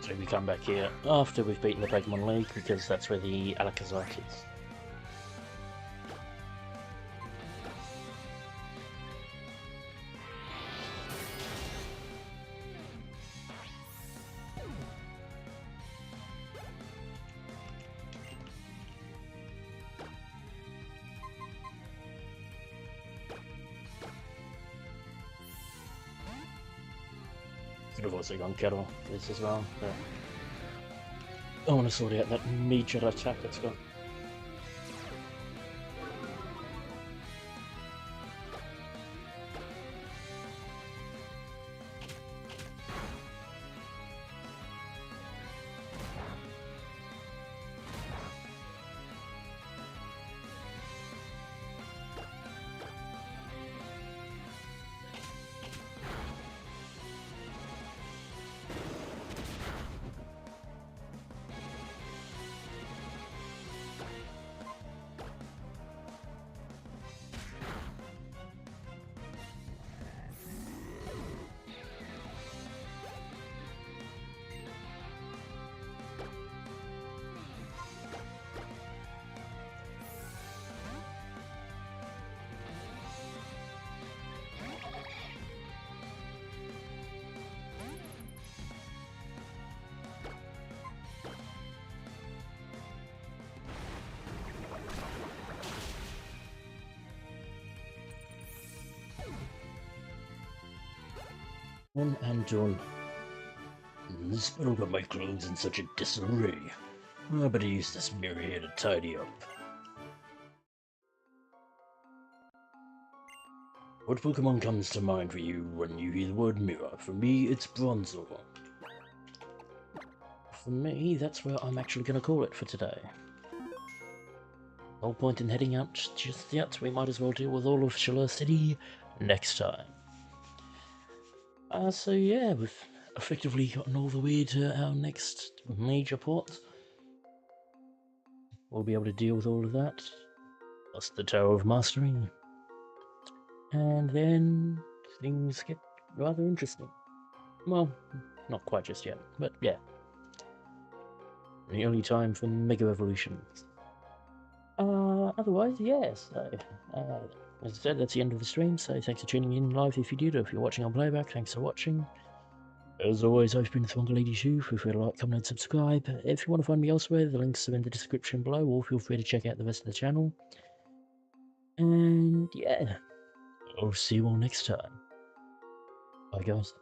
So we come back here after we've beaten the Pokemon League, because that's where the Alakazam is. Could have also gone Kettle for this as well, but I want to sort out that major attack it's got. One and done. This better got my clothes in such a disarray. I better use this mirror here to tidy up. What Pokemon comes to mind for you when you hear the word mirror? For me, it's Bronzor. For me, that's where I'm actually going to call it for today. No point in heading out just yet. We might as well deal with all of Shalour City next time. So yeah, we've effectively gotten all the way to our next major port. We'll be able to deal with all of that, plus the Tower of Mastery, and then things get rather interesting. Well, not quite just yet, but yeah. The only time for Mega Evolutions. Otherwise, yes. As I said, that's the end of the stream, so thanks for tuning in live if you did, or if you're watching on playback, thanks for watching. As always, I've been Thwongalady2. Feel free to like, comment, and subscribe. If you want to find me elsewhere, the links are in the description below, or feel free to check out the rest of the channel. And yeah, I'll see you all next time. Bye, guys.